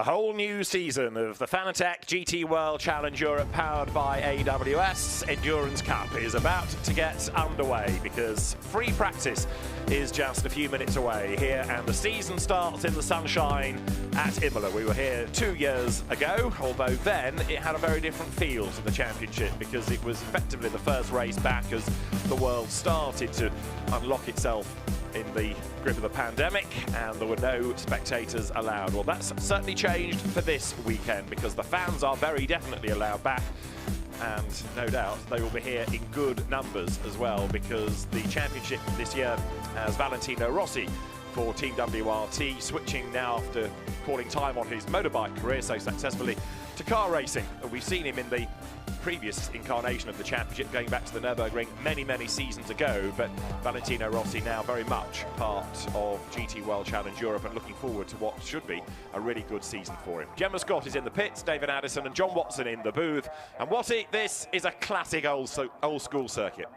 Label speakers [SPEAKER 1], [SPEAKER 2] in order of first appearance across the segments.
[SPEAKER 1] A whole new season of the Fanatec GT World Challenge Europe powered by AWS Endurance Cup is about to get underway because free practice is just a few minutes away here and the season starts in the sunshine at Imola. We were here 2 years ago, although then it had a very different feel to the championship because it was effectively the first race back as the world started to unlock itself in the grip of the pandemic and there were no spectators allowed. Well, that's certainly changed for this weekend because the fans are very definitely allowed back, and no doubt they will be here in good numbers as well because the championship this year has Valentino Rossi for Team WRT switching now after calling time on his motorbike career so successfully to car racing. We've seen him in the previous incarnation of the championship going back to the Nürburgring many seasons ago, but Valentino Rossi now very much part of GT World Challenge Europe and looking forward to what should be a really good season for him. Gemma Scott is in the pits, David Addison and John Watson in the booth, and Watty, this is a classic old school circuit.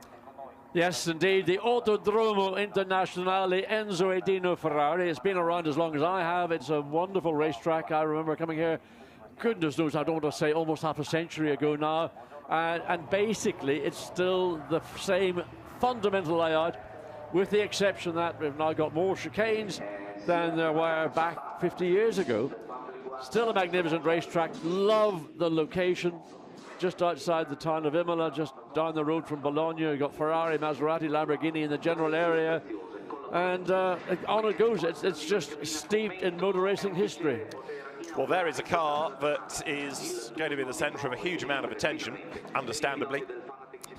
[SPEAKER 2] Yes, indeed, the Autodromo Internazionale Enzo Edino Ferrari. It's been around as long as I have. It's a wonderful racetrack. I remember coming here, goodness knows, I don't want to say almost half a century ago now. And basically, it's still the same fundamental layout, with the exception that we've now got more chicanes than there were back 50 years ago. Still a magnificent racetrack. Love the location. Just outside the town of Imola, just down the road from Bologna. You've got Ferrari, Maserati, Lamborghini in the general area. And on it goes. It's just steeped in motor racing history.
[SPEAKER 1] Well, there is a car that is going to be the centre of a huge amount of attention, understandably,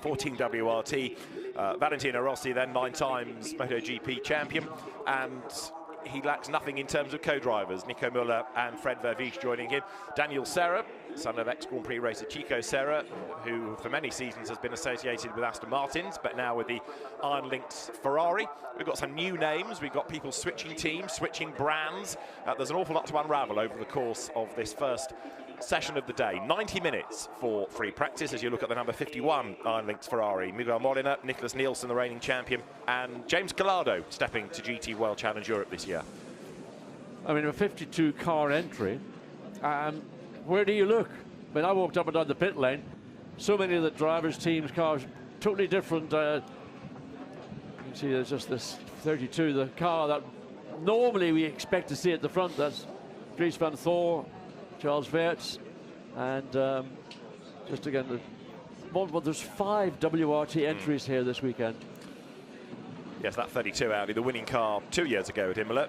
[SPEAKER 1] for Team WRT. Valentino Rossi, then 9 times MotoGP champion, and he lacks nothing in terms of co-drivers. Nico Müller and Fred Vervies joining him. Daniel Serra, son of ex-Grand Prix racer Chico Serra, who for many seasons has been associated with Aston Martins, but now with the iron-linked Ferrari. We've got some new names. We've got people switching teams, switching brands. There's an awful lot to unravel over the course of this first session of the day. 90 minutes for free practice as you look at the number 51 iron-linked Ferrari. Miguel Molina, Nicholas Nielsen, the reigning champion, and James Collado stepping to GT World Challenge Europe this year.
[SPEAKER 2] I mean, a 52 car entry. Where do you look? I mean, I walked up and down the pit lane. So many of the drivers' teams' cars, totally different. You can see there's just this 32, the car that normally we expect to see at the front. That's Dries van Thor, Charles Weerts, and just again, well, there's 5 WRT entries here this weekend.
[SPEAKER 1] Yes, that 32 Audi, the winning car 2 years ago at Imola.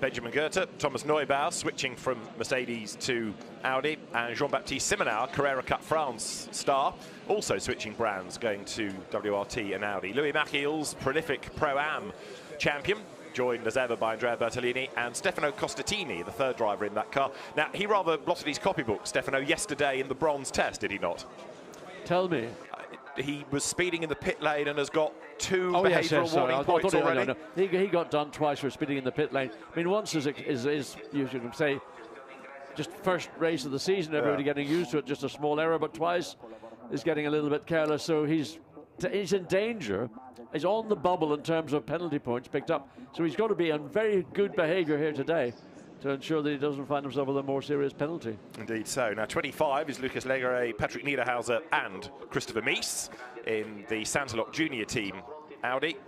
[SPEAKER 1] Benjamin Goethe, Thomas Neubauer switching from Mercedes to Audi, and Jean-Baptiste Simonau, Carrera Cup France star, also switching brands, going to WRT and Audi. Louis Machiel's prolific Pro-Am champion, joined as ever by Andrea Bertolini, and Stefano Costatini, the third driver in that car. Now, he rather blotted his copybook, Stefano, yesterday in the bronze test, did he not?
[SPEAKER 2] Tell me.
[SPEAKER 1] He was speeding in the pit lane and has got 2 behavioural warning points already.
[SPEAKER 2] No. He got done twice for speeding in the pit lane. I mean, once is you should say, just first race of the season, everybody getting used to it, just a small error, but twice is getting a little bit careless, so he's in danger. He's on the bubble in terms of penalty points picked up, so he's got to be on very good behaviour here today to ensure that he doesn't find himself with a more serious penalty.
[SPEAKER 1] Indeed so. Now 25 is Lucas Legere, Patrick Niederhauser and Christopher Mies in the Santalok Junior team Audi.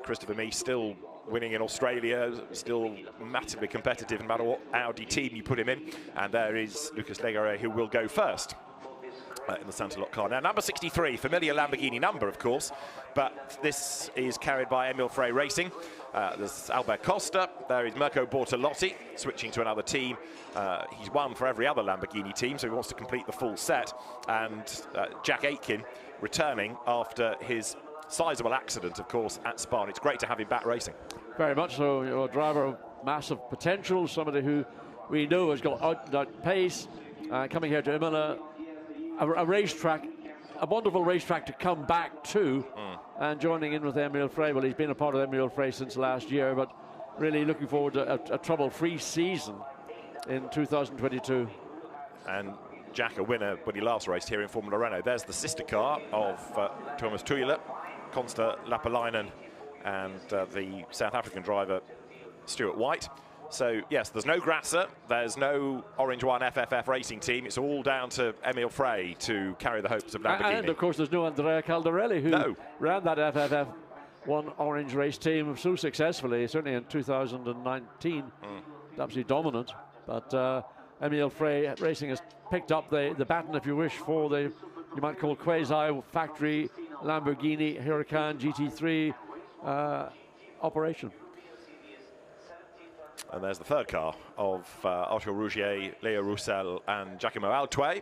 [SPEAKER 1] Christopher Mies still winning in Australia, still massively competitive no matter what Audi team you put him in. And there is Lucas Legere, who will go first in the Santalok car. Now, number 63, familiar Lamborghini number, of course, but this is carried by Emil Frey Racing. There's Albert Costa, there is Mirko Bortolotti, switching to another team. He's won for every other Lamborghini team, so he wants to complete the full set. And Jack Aitken returning after his sizable accident, of course, at Spa. And it's great to have him back racing. Very much so.
[SPEAKER 2] A driver of massive potential, somebody who we know has got out pace, coming here to Imola. A racetrack, a wonderful racetrack to come back to, and joining in with Emil Frey. Well, he's been a part of Emil Frey since last year, but really looking forward to a trouble-free season in 2022.
[SPEAKER 1] And Jack, a winner when he last raced here in Formula Renault. There's the sister car of Thomas Tuijela, Consta Lapalainen, and the South African driver Stuart White. So, yes, there's no Grasser, there's no Orange One FFF racing team. It's all down to Emil Frey to carry the hopes of Lamborghini.
[SPEAKER 2] And, of course, there's no Andrea Caldarelli, who ran that FFF one Orange race team so successfully, certainly in 2019. Absolutely dominant. But Emil Frey Racing has picked up the baton, if you wish, for the, you might call quasi-factory Lamborghini Huracan GT3 operation.
[SPEAKER 1] And there's the third car of Arthur Rougier, Leo Roussel and Giacomo Altway,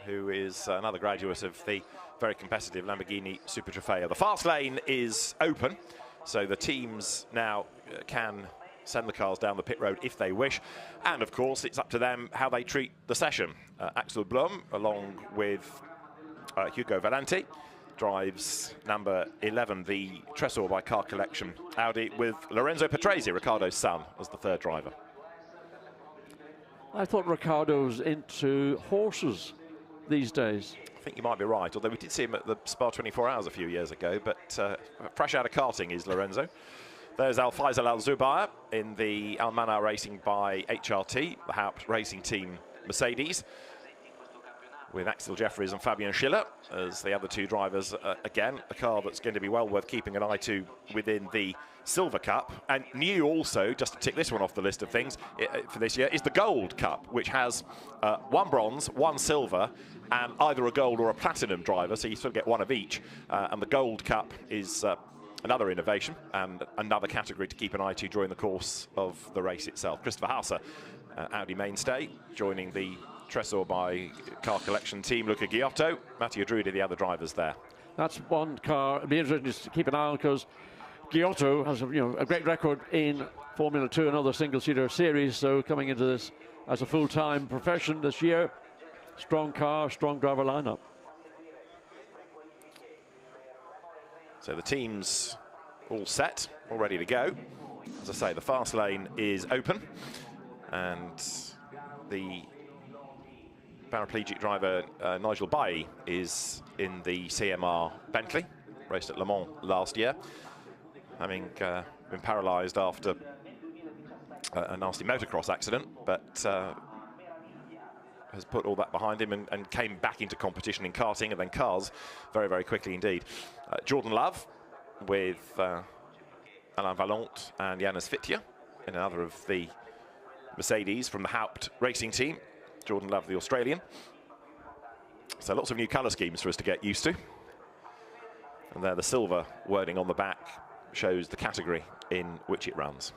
[SPEAKER 1] who is another graduate of the very competitive Lamborghini Super Trofeo. The fast lane is open, so the teams now can send the cars down the pit road if they wish. And, of course, it's up to them how they treat the session. Axel Blum, along with Hugo Valenti, drives number 11, the Tresor by Car Collection Audi, with Lorenzo Patrese, Riccardo's son, as the third driver.
[SPEAKER 2] I thought Riccardo's into horses these days.
[SPEAKER 1] I think you might be right, although we did see him at the Spa 24 Hours a few years ago, but fresh out of karting is Lorenzo. There's Al Faisal Al Zubair in the Almana Racing by HRT, the Haupt racing team Mercedes, with Axel Jeffries and Fabian Schiller as the other two drivers. Again, a car that's going to be well worth keeping an eye to within the Silver Cup. And new also, just to tick this one off the list of things for this year, is the Gold Cup, which has one bronze, one silver, and either a gold or a platinum driver, so you still get one of each. And the Gold Cup is another innovation and another category to keep an eye to during the course of the race itself. Christopher Hauser, Audi mainstay, joining the Tresor by Car Collection team. Luca Giotto, Matteo Drudi, the other drivers there.
[SPEAKER 2] That's one car. It'll be interesting to keep an eye on, because Giotto has a great record in Formula 2 and other single-seater series, so coming into this as a full-time profession this year, strong car, strong driver lineup.
[SPEAKER 1] So the team's all set, all ready to go. As I say, the fast lane is open, and the paraplegic driver Nigel Bailly is in the CMR Bentley, raced at Le Mans last year, having been paralysed after a nasty motocross accident, but has put all that behind him and came back into competition in karting and then cars very, very quickly indeed. Jordan Love with Alain Valente and Yannis Fittia in another of the Mercedes from the Haupt racing team. Jordan Love, the Australian. So lots of new colour schemes for us to get used to. And there the silver wording on the back shows the category in which it runs.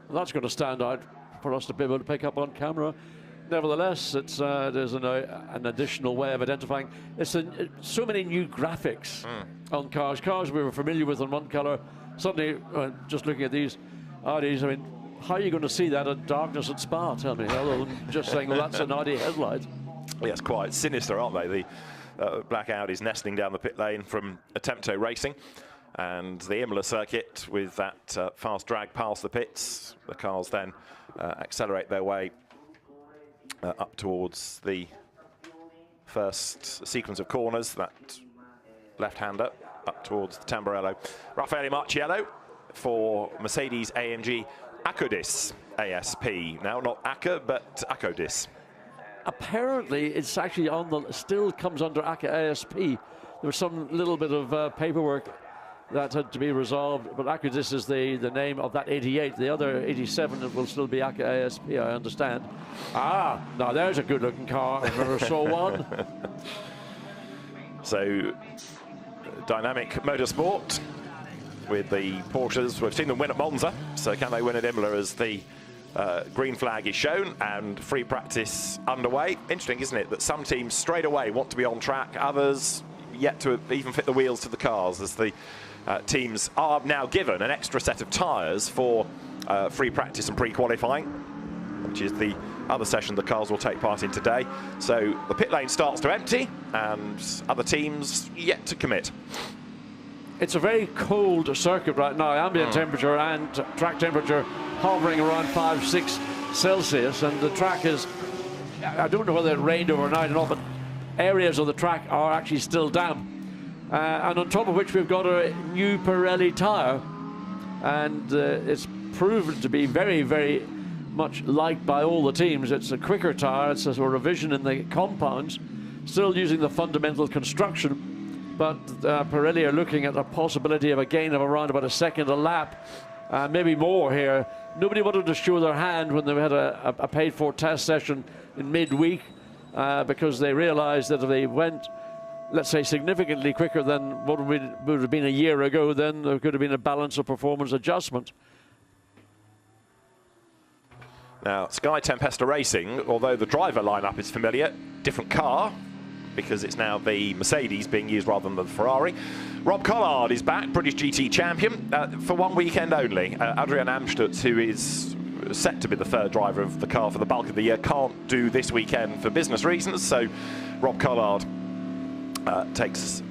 [SPEAKER 2] Well, that's going to stand out for us to be able to pick up on camera. Nevertheless, it's there's an additional way of identifying. It's so many new graphics on cars. Cars we were familiar with in one colour. Suddenly, just looking at these Audis, I mean, how are you going to see that in darkness at Spa, tell me, other than just saying, well, that's an Audi headlight?
[SPEAKER 1] Yes, quite sinister, aren't they? The black Audis nestling down the pit lane from Attempto Racing. And the Imola circuit with that fast drag past the pits. The cars then accelerate their way up towards the first sequence of corners, that left-hander up towards the Tamburello. Raffaele Marciello for Mercedes AMG Acodis ASP. Now not ACA, but Acodis.
[SPEAKER 2] Apparently, it's actually on the, still comes under ACA ASP. There was some little bit of paperwork that had to be resolved, but Acodis is the name of that 88. The other 87 will still be ACA ASP, I understand. Ah, now there's a good-looking car. I've never saw one.
[SPEAKER 1] So, dynamic motorsport with the Porsches. We've seen them win at Monza, so can they win at Imola as the green flag is shown and free practice underway. Interesting, isn't it, that some teams straight away want to be on track, others yet to even fit the wheels to the cars, as the teams are now given an extra set of tyres for free practice and pre-qualifying, which is the other session the cars will take part in today. So the pit lane starts to empty and other teams yet to commit.
[SPEAKER 2] It's a very cold circuit right now. Ambient temperature and track temperature hovering around 5-6 Celsius, and the track is, I don't know whether it rained overnight or not, but areas of the track are actually still damp. And on top of which we've got a new Pirelli tyre, and it's proven to be very, very much liked by all the teams. It's a quicker tyre, it's a sort of revision in the compounds, still using the fundamental construction, but Pirelli are looking at a possibility of a gain of around about a second a lap, maybe more here. Nobody wanted to show their hand when they had a paid-for test session in midweek because they realized that if they went, let's say, significantly quicker than what would have been a year ago, then there could have been a balance of performance adjustment.
[SPEAKER 1] Now, Sky Tempesta Racing, although the driver lineup is familiar, different car, because it's now the Mercedes being used rather than the Ferrari. Rob Collard is back, British GT champion, for one weekend only. Adrian Amstutz, who is set to be the third driver of the car for the bulk of the year, can't do this weekend for business reasons, so Rob Collard takes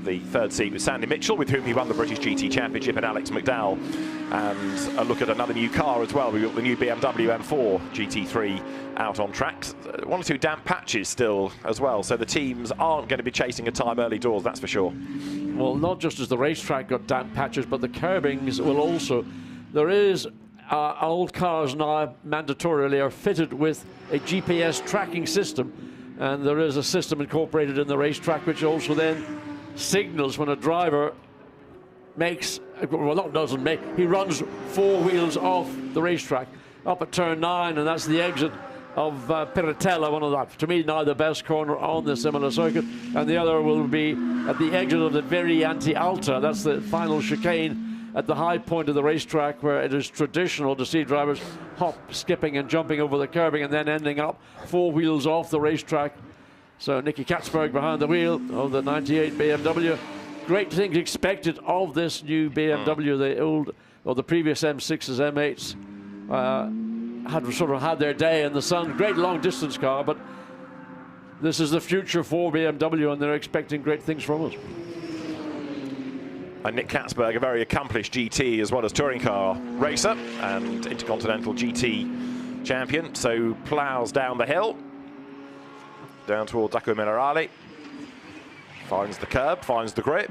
[SPEAKER 1] the third seat with Sandy Mitchell, with whom he won the British GT Championship, and Alex McDowell. And a look at another new car as well. We've got the new Bmw M4 Gt3 out on tracks. One or two damp patches still as well, so the teams aren't going to be chasing a time early doors, that's for sure.
[SPEAKER 2] Well, not just as the racetrack got damp patches, but the curbings will also. There is old cars now mandatorily are fitted with a GPS tracking system, and there is a system incorporated in the racetrack which also then signals when a driver makes, well, not doesn't make, he runs four wheels off the racetrack up at turn 9, and that's the exit of Piratella, one of that, to me, now the best corner on the Imola circuit, and the other will be at the exit of the Variante Alta. That's the final chicane at the high point of the racetrack, where it is traditional to see drivers hop, skipping and jumping over the curbing and then ending up four wheels off the racetrack. So Nicky Katzberg behind the wheel of the 98 BMW. Great things expected of this new BMW. The old, or the previous M6s, M8s had sort of had their day in the sun. Great long distance car, but this is the future for BMW, and they're expecting great things from us.
[SPEAKER 1] And Nick Katzberg, a very accomplished GT as well as touring car racer and Intercontinental GT champion, so ploughs down the hill, down towards Acqua Minerale, finds the curb, finds the grip,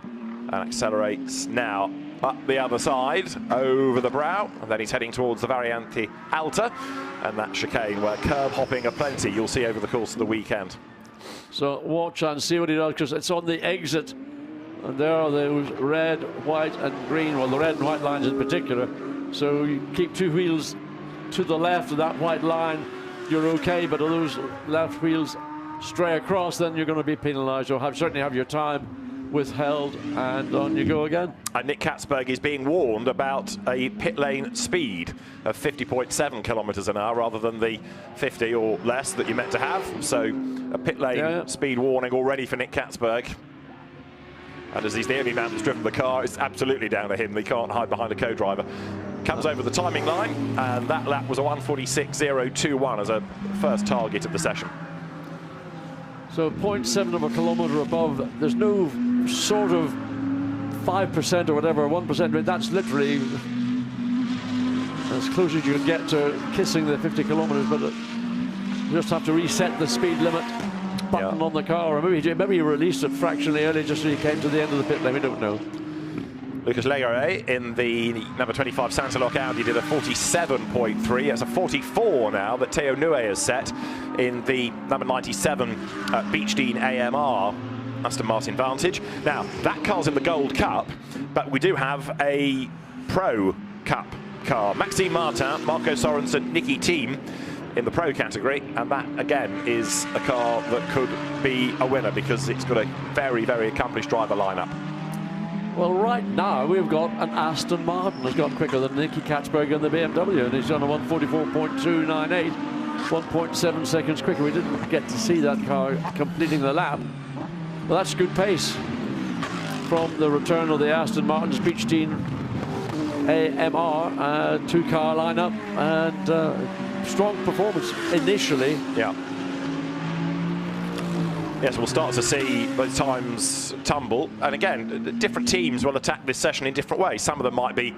[SPEAKER 1] and accelerates now up the other side, over the brow, and then he's heading towards the Variante Alta, and that chicane where curb hopping aplenty you'll see over the course of the weekend.
[SPEAKER 2] So watch and see what he does, because it's on the exit, and there are those red, white and green, well, the red and white lines in particular, so you keep two wheels to the left of that white line, you're okay, but if those left wheels stray across, then you're going to be penalised. You'll certainly have your time withheld, and on you go again.
[SPEAKER 1] And Nick Katzberg is being warned about a pit lane speed of 50.7 kilometres an hour rather than the 50 or less that you're meant to have. So a pit lane speed warning already for Nick Katzberg. And as he's the only man that's driven the car, it's absolutely down to him. They can't hide behind a co-driver. Comes over the timing line, and that lap was a 1:46.021 as a first target of the session.
[SPEAKER 2] So 0.7 of a kilometre above. There's no sort of 5% or whatever, 1%. That's literally as close as you can get to kissing the 50 kilometres, but you just have to reset the speed limit button on the car, or maybe he released it fractionally early just so he came to the end of the pit lane. We don't know.
[SPEAKER 1] Lucas Legare in the number 25 Santalok Audi did a 47.3. It's a 44 now that Theo Nue has set in the number 97 Beechdean AMR Aston Martin Vantage. Now, that car's in the Gold Cup, but we do have a Pro Cup car. Maxime Martin, Marco Sorenson, Nicky Thiem in the Pro category, and that again is a car that could be a winner because it's got a very, very accomplished driver lineup.
[SPEAKER 2] Well, right now we've got an Aston Martin that's got quicker than Nicky Katzberg in the BMW, and he's on a 1:44.298, 1.7 seconds quicker. We didn't get to see that car completing the lap, but that's good pace from the return of the Aston Martin's Beechdean AMR two-car lineup, and strong performance initially.
[SPEAKER 1] Yeah. Yes, we'll start to see those times tumble. And again, different teams will attack this session in different ways. Some of them might be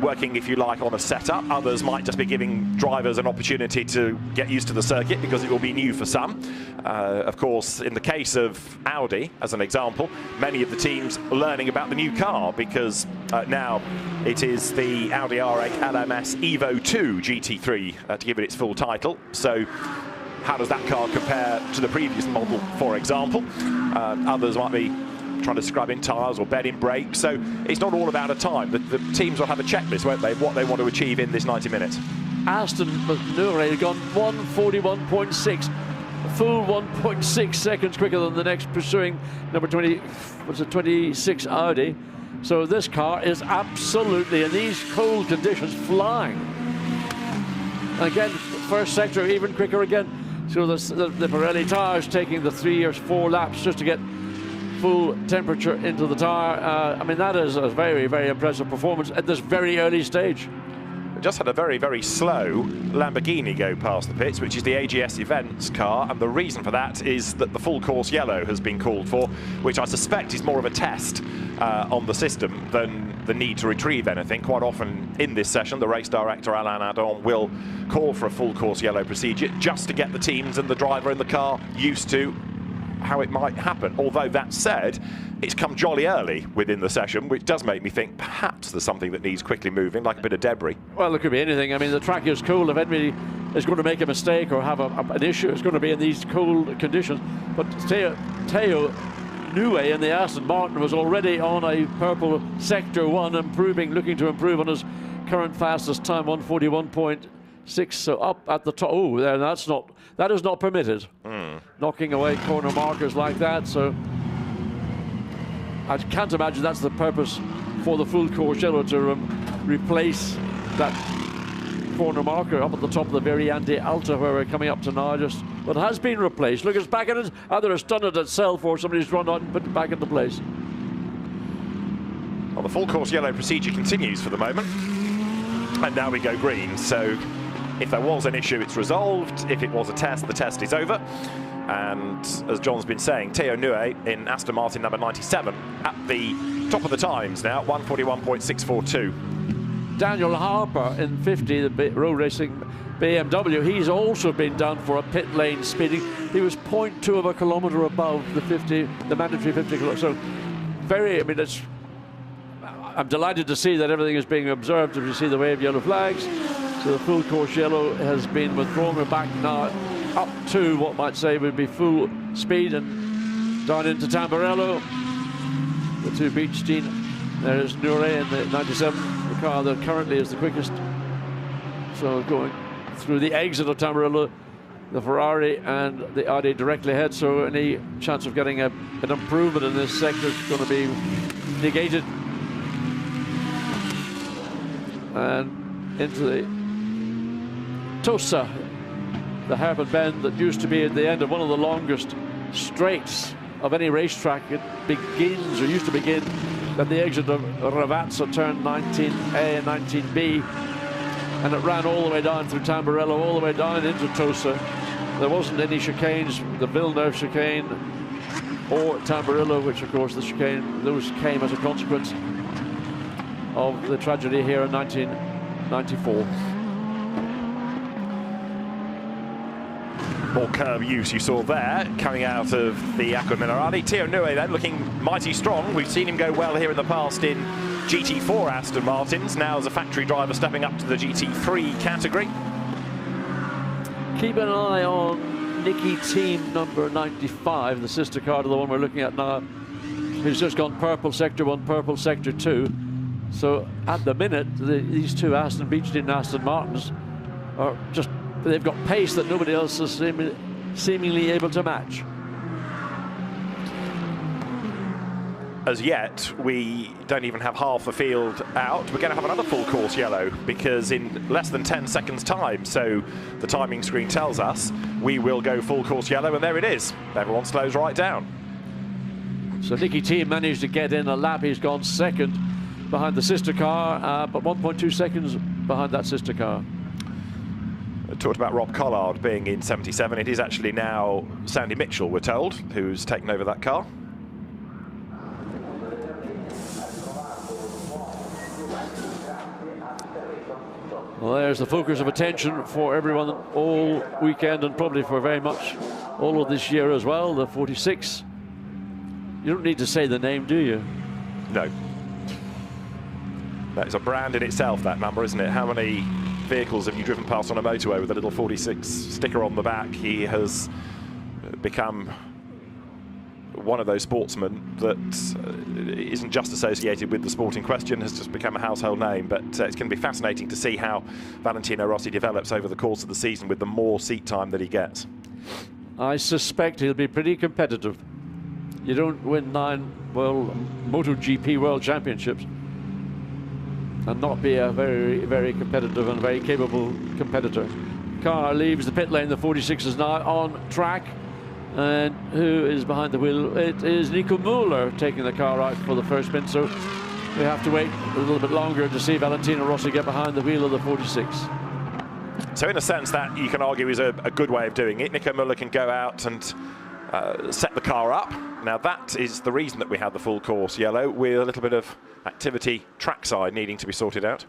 [SPEAKER 1] working, if you like, on a setup. Others might just be giving drivers an opportunity to get used to the circuit because it will be new for some. Of course, in the case of Audi, as an example, many of the teams are learning about the new car because now it is the Audi R8 LMS Evo 2 GT3 to give it its full title. So how does that car compare to the previous model, for example? Others might be trying to scrub in tyres or bed in brakes. So it's not all about a time. The teams will have a checklist, won't they, what they want to achieve in this 90 minutes.
[SPEAKER 2] Aston Martin had gone 1:41.6, full 1.6 seconds quicker than the next pursuing number 26 Audi. So this car is absolutely, in these cold conditions, flying. Again, first sector even quicker again. So the Pirelli tyres taking the 3 or 4 laps just to get full temperature into the tyre. I mean, that is a very, very impressive performance at this very early stage.
[SPEAKER 1] We just had a very, very slow Lamborghini go past the pits, which is the AGS Events car, and the reason for that is that the full course yellow has been called for, which I suspect is more of a test on the system than the need to retrieve anything. Quite often in this session, the race director, Alain Adon, will call for a full course yellow procedure just to get the teams and the driver in the car used to how it might happen. Although that said, it's come jolly early within the session, which does make me think perhaps there's something that needs quickly moving, like a bit of debris.
[SPEAKER 2] Well, it could be anything. I mean, the track is cool. If anybody is going to make a mistake or have an issue, it's going to be in these cold conditions. But Teo Nue in the Aston Martin was already on a purple Sector 1, looking to improve on his current fastest time, 1:41.6. So up at the top. Oh, there, that is not permitted. Knocking away corner markers like that. So I can't imagine that's the purpose for the full course yellow, to replace that corner marker up at the top of the Variante Alta where we're coming up to now. But it has been replaced. Look, it's back in it. Either it's done it itself or somebody's run out and put it back into place.
[SPEAKER 1] Well, the full course yellow procedure continues for the moment. And now we go green. So if there was an issue, it's resolved. If it was a test, the test is over. And as John's been saying, Teo Nue in Aston Martin number 97 at the top of the times now, 1:41.642.
[SPEAKER 2] Daniel Harper in 50, the road racing BMW, he's also been down for a pit lane speeding. He was 0.2 of a kilometre above the mandatory 50 kilometres. So very, I mean, I'm delighted to see that everything is being observed. If you see the wave yellow flags, so the full course yellow has been withdrawn. We're back now up to what might say would be full speed and down into Tamburello. The two beach team. There is Nure in the 97, the car that currently is the quickest. So going through the exit of Tamburello, the Ferrari and the Audi directly ahead. So any chance of getting an improvement in this sector is going to be negated. And into the Tosa, the hairpin bend that used to be at the end of one of the longest straights of any racetrack. It begins, or used to begin, at the exit of Ravazza, turn 19A and 19B, and it ran all the way down through Tamburello, all the way down into Tosa. There wasn't any chicanes, the Villeneuve chicane or Tamburello, which of course the chicane, those came as a consequence of the tragedy here in 1994.
[SPEAKER 1] More curb use you saw there coming out of the Acqua Minerale. Teo Nue then looking mighty strong. We've seen him go well here in the past in GT4 Aston Martins. Now as a factory driver stepping up to the GT3 category.
[SPEAKER 2] Keep an eye on Nicky Team number 95, the sister car to the one we're looking at now, who's just gone purple Sector 1, purple Sector 2. So at the minute, these two Aston Martins are just, they've got pace that nobody else is seemingly able to match.
[SPEAKER 1] As yet, we don't even have half the field out. We're going to have another full course yellow because in less than 10 seconds time, so the timing screen tells us, we will go full course yellow, and there it is. Everyone slows right down.
[SPEAKER 2] So Nicky Team managed to get in a lap. He's gone second behind the sister car, but 1.2 seconds behind that sister car.
[SPEAKER 1] I talked about Rob Collard being in 77. It is actually now Sandy Mitchell, we're told, who's taken over that car.
[SPEAKER 2] Well, there's the focus of attention for everyone all weekend and probably for very much all of this year as well, the 46. You don't need to say the name, do you?
[SPEAKER 1] No. That is a brand in itself, that number, isn't it? How many vehicles have you driven past on a motorway with a little 46 sticker on the back? He has become one of those sportsmen that isn't just associated with the sport in question, has just become a household name. But it's going to be fascinating to see how Valentino Rossi develops over the course of the season with the more seat time that he gets.
[SPEAKER 2] I suspect he'll be pretty competitive. You don't win 9 MotoGP World Championships and not be a very, very competitive and very capable competitor. Car leaves the pit lane. The 46 is now on track. And who is behind the wheel? It is Nico Müller taking the car out for the first spin. So we have to wait a little bit longer to see Valentino Rossi get behind the wheel of the 46.
[SPEAKER 1] So in a sense, that you can argue is a good way of doing it. Nico Müller can go out and set the car up. Now that is the reason that we had the full course yellow, with a little bit of activity trackside needing to be sorted out.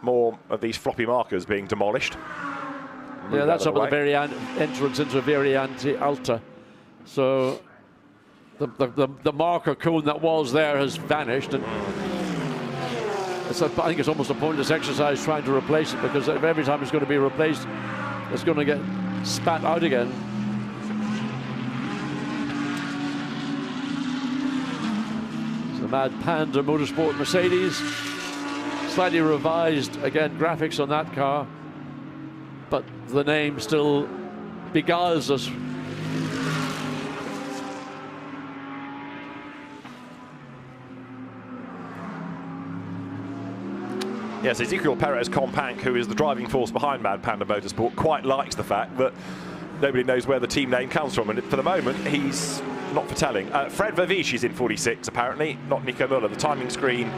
[SPEAKER 1] More of these floppy markers being demolished.
[SPEAKER 2] Yeah, that's up at the very entrance into Variante Alta. So the marker cone that was there has vanished, and I think it's almost a pointless exercise trying to replace it, because every time it's going to be replaced, it's going to get spat out again. It's the Mad Panda Motorsport Mercedes. Slightly revised, again, graphics on that car, but the name still beguiles us.
[SPEAKER 1] Yes, Ezequiel Perez Companc, who is the driving force behind Mad Panda Motorsport, quite likes the fact that nobody knows where the team name comes from, and for the moment he's not for telling. Fred Vervish is in 46 apparently, not Nico Müller. The timing screen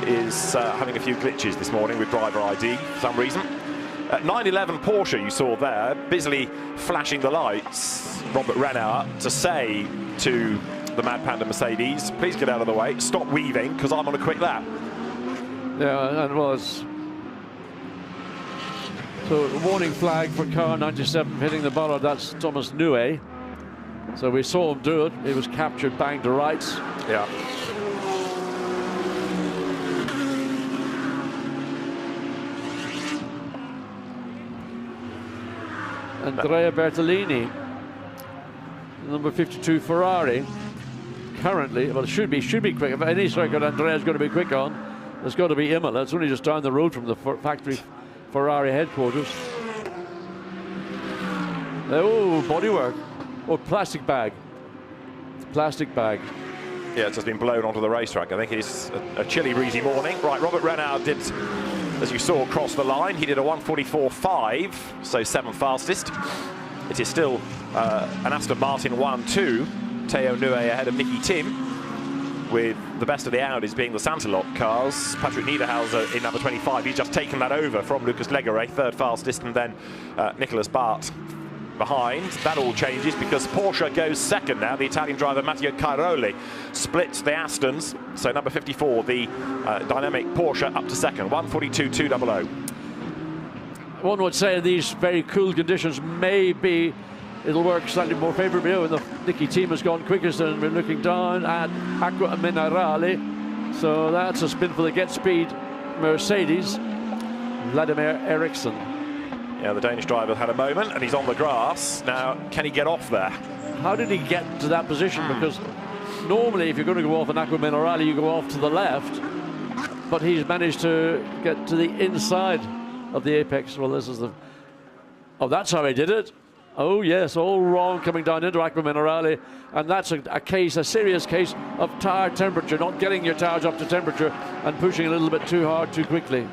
[SPEAKER 1] is having a few glitches this morning with driver ID for some reason. 911 Porsche you saw there, busily flashing the lights. Robert Renauer to say to the Mad Panda Mercedes, please get out of the way, stop weaving, because I'm on a quick lap.
[SPEAKER 2] Yeah, and was. So warning flag for car 97 hitting the bollard, that's Thomas Nue. So we saw him do it, he was captured, banged to rights.
[SPEAKER 1] Yeah.
[SPEAKER 2] Andrea Bertolini, number 52 Ferrari, currently, well, it should be quick. If any circuit Andrea's going to be quick on, there's got to be Imola. It's only just down the road from the factory Ferrari headquarters. Oh, bodywork. Oh, plastic bag. Plastic bag.
[SPEAKER 1] Yeah, it's just been blown onto the racetrack. I think it's a chilly, breezy morning. Right, Robert Renauer did, as you saw, cross the line. He did a 1:44.5, so 7th fastest. It is still an Aston Martin 1-2. Teo Nue ahead of Nicky Tim, with the best of the Audis being the Santilot cars. Patrick Niederhauser in number 25. He's just taken that over from Lucas Legere, 3rd fastest, and then Nicholas Bart behind. That all changes because Porsche goes 2nd now. The Italian driver Matteo Cairoli splits the Astons. So number 54, the dynamic Porsche, up to 2nd. 1:42.200.
[SPEAKER 2] One would say these very cool conditions, maybe it'll work slightly more favourably. And the Nicky team has gone quickest, and we're looking down at Acqua Minerale. So that's a spin for the Get Speed Mercedes, Vladimir Eriksson.
[SPEAKER 1] Yeah, the Danish driver had a moment, and he's on the grass. Now, can he get off there?
[SPEAKER 2] How did he get to that position? Because normally, if you're going to go off an Acqua Minerale, you go off to the left. But he's managed to get to the inside of the apex. Well, this is the... Oh, that's how he did it. Oh, yes, all wrong coming down into Acqua Minerale. And that's a serious case of tyre temperature, not getting your tyres up to temperature and pushing a little bit too hard too quickly.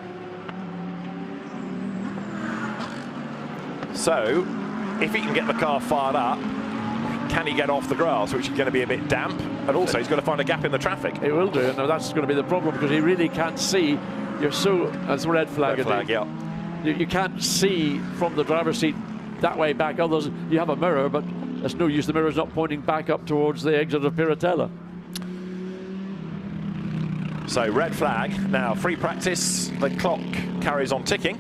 [SPEAKER 1] So, if he can get the car fired up, can he get off the grass, which is going to be a bit damp? And also, he's got to find a gap in the traffic.
[SPEAKER 2] He will do. Now, that's going to be the problem, because he really can't see. You're so... That's a red flag.
[SPEAKER 1] Red flag, yeah.
[SPEAKER 2] You can't see from the driver's seat that way back. Others, you have a mirror, but there's no use. The mirror's not pointing back up towards the exit of Piratella.
[SPEAKER 1] So red flag. Now free practice. The clock carries on ticking.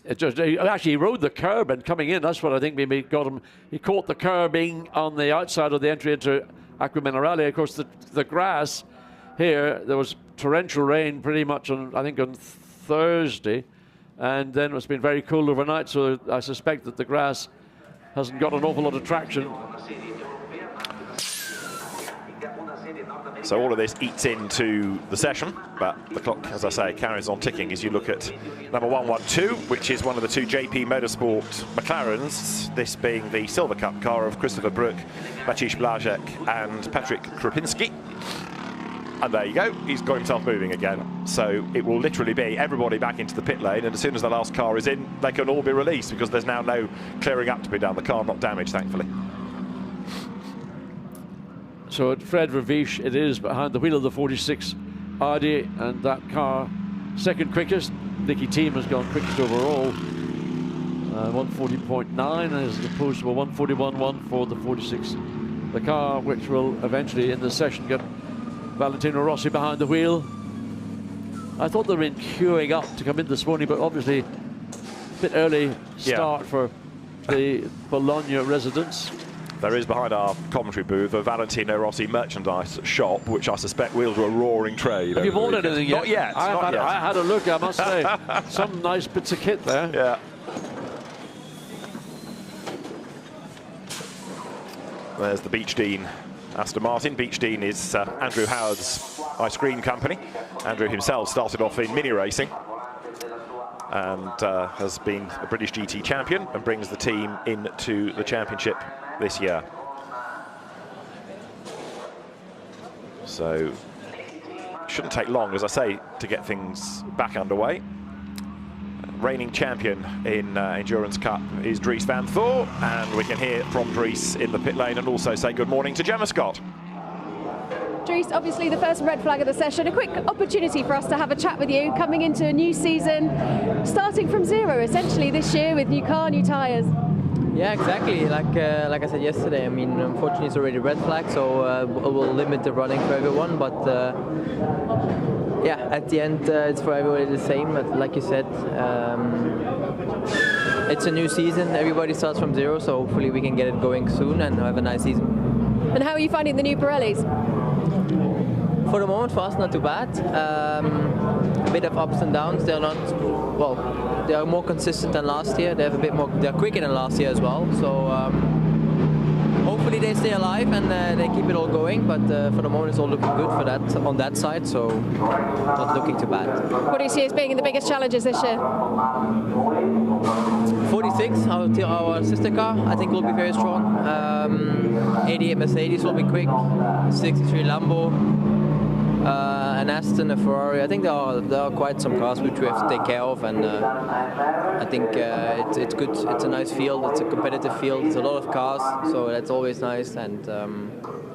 [SPEAKER 2] He rode the curb and coming in. That's what I think maybe got him. He caught the curbing on the outside of the entry into Acqua Minerale. Of course, the grass here, there was torrential rain pretty much on, I think, on Thursday, and then it's been very cold overnight, so I suspect that the grass hasn't got an awful lot of traction.
[SPEAKER 1] So all of this eats into the session, but the clock, as I say, carries on ticking as you look at number 112, which is one of the two JP Motorsport McLarens, this being the Silver Cup car of Christopher Brook, Maciej Blaszek and Patrick Krupinski. And there you go, he's got himself moving again. So it will literally be everybody back into the pit lane, and as soon as the last car is in, they can all be released because there's now no clearing up to be done. The car not damaged, thankfully.
[SPEAKER 2] So at Fred Verviche, it is behind the wheel of the 46 Audi, and that car second quickest. Nicky Team has gone quickest overall, 140.9 as opposed to a 141.1 for the 46. The car which will eventually in the session get Valentino Rossi behind the wheel. I thought they were in queuing up to come in this morning, but obviously a bit early start for the Bologna residents.
[SPEAKER 1] There is behind our commentary booth a Valentino Rossi merchandise shop, which I suspect will do a roaring trade.
[SPEAKER 2] Have you bought anything yet?
[SPEAKER 1] Not yet.
[SPEAKER 2] I had a look, I must say. Some nice bits of kit there.
[SPEAKER 1] Yeah. There's the Beach Dean Aston Martin. Beach Dean is Andrew Howard's ice cream company. Andrew himself started off in mini racing and has been a British GT champion and brings the team into the championship this year. So shouldn't take long, as I say, to get things back underway. Reigning champion in Endurance Cup is Dries van Thor, and we can hear from Dries in the pit lane and also say good morning to Gemma Scott.
[SPEAKER 3] Dries, obviously the first red flag of the session, a quick opportunity for us to have a chat with you coming into a new season, starting from zero essentially this year with new car, new tyres.
[SPEAKER 4] Yeah, exactly. Like I said yesterday, I mean, unfortunately it's already red flag, so we'll limit the running for everyone, but yeah, at the end it's for everybody the same. But like you said, it's a new season, everybody starts from zero, so hopefully we can get it going soon and have a nice season.
[SPEAKER 3] And how are you finding the new Pirellis?
[SPEAKER 4] For the moment, for us, not too bad. A bit of ups and downs. They're not, well, they are more consistent than last year. They have a bit more, they're quicker than last year as well. So hopefully they stay alive and they keep it all going. But for the moment, it's all looking good for that on that side. So not looking too bad.
[SPEAKER 3] What do you see as being the biggest challenges this year?
[SPEAKER 4] 46, our sister car, I think will be very strong. 88 Mercedes will be quick. 63 Lambo. An Aston, a Ferrari. I think there are quite some cars which we have to take care of, and I think it's good. It's a nice field. It's a competitive field. There's a lot of cars, so that's always nice. And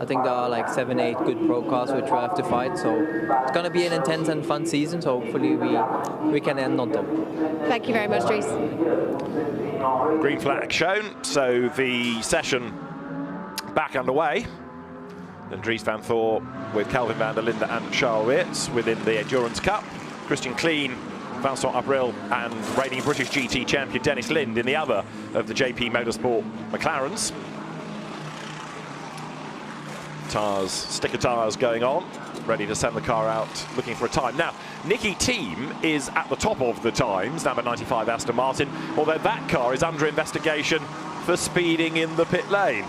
[SPEAKER 4] I think there are like 7, 8 good pro cars which we have to fight. So it's going to be an intense and fun season. So hopefully we can end on top.
[SPEAKER 3] Thank you very much, Dries.
[SPEAKER 1] Green flag shown. So the session back underway. And Dries van Thor with Calvin van der Linde and Charles Weerts within the Endurance Cup. Christian Klein, Vincent Abril and reigning British GT champion Dennis Lind in the other of the JP Motorsport McLarens. Tyres, sticker tyres going on, ready to send the car out, looking for a time. Now, Nicky Team is at the top of the times, number 95 Aston Martin, although that car is under investigation for speeding in the pit lane.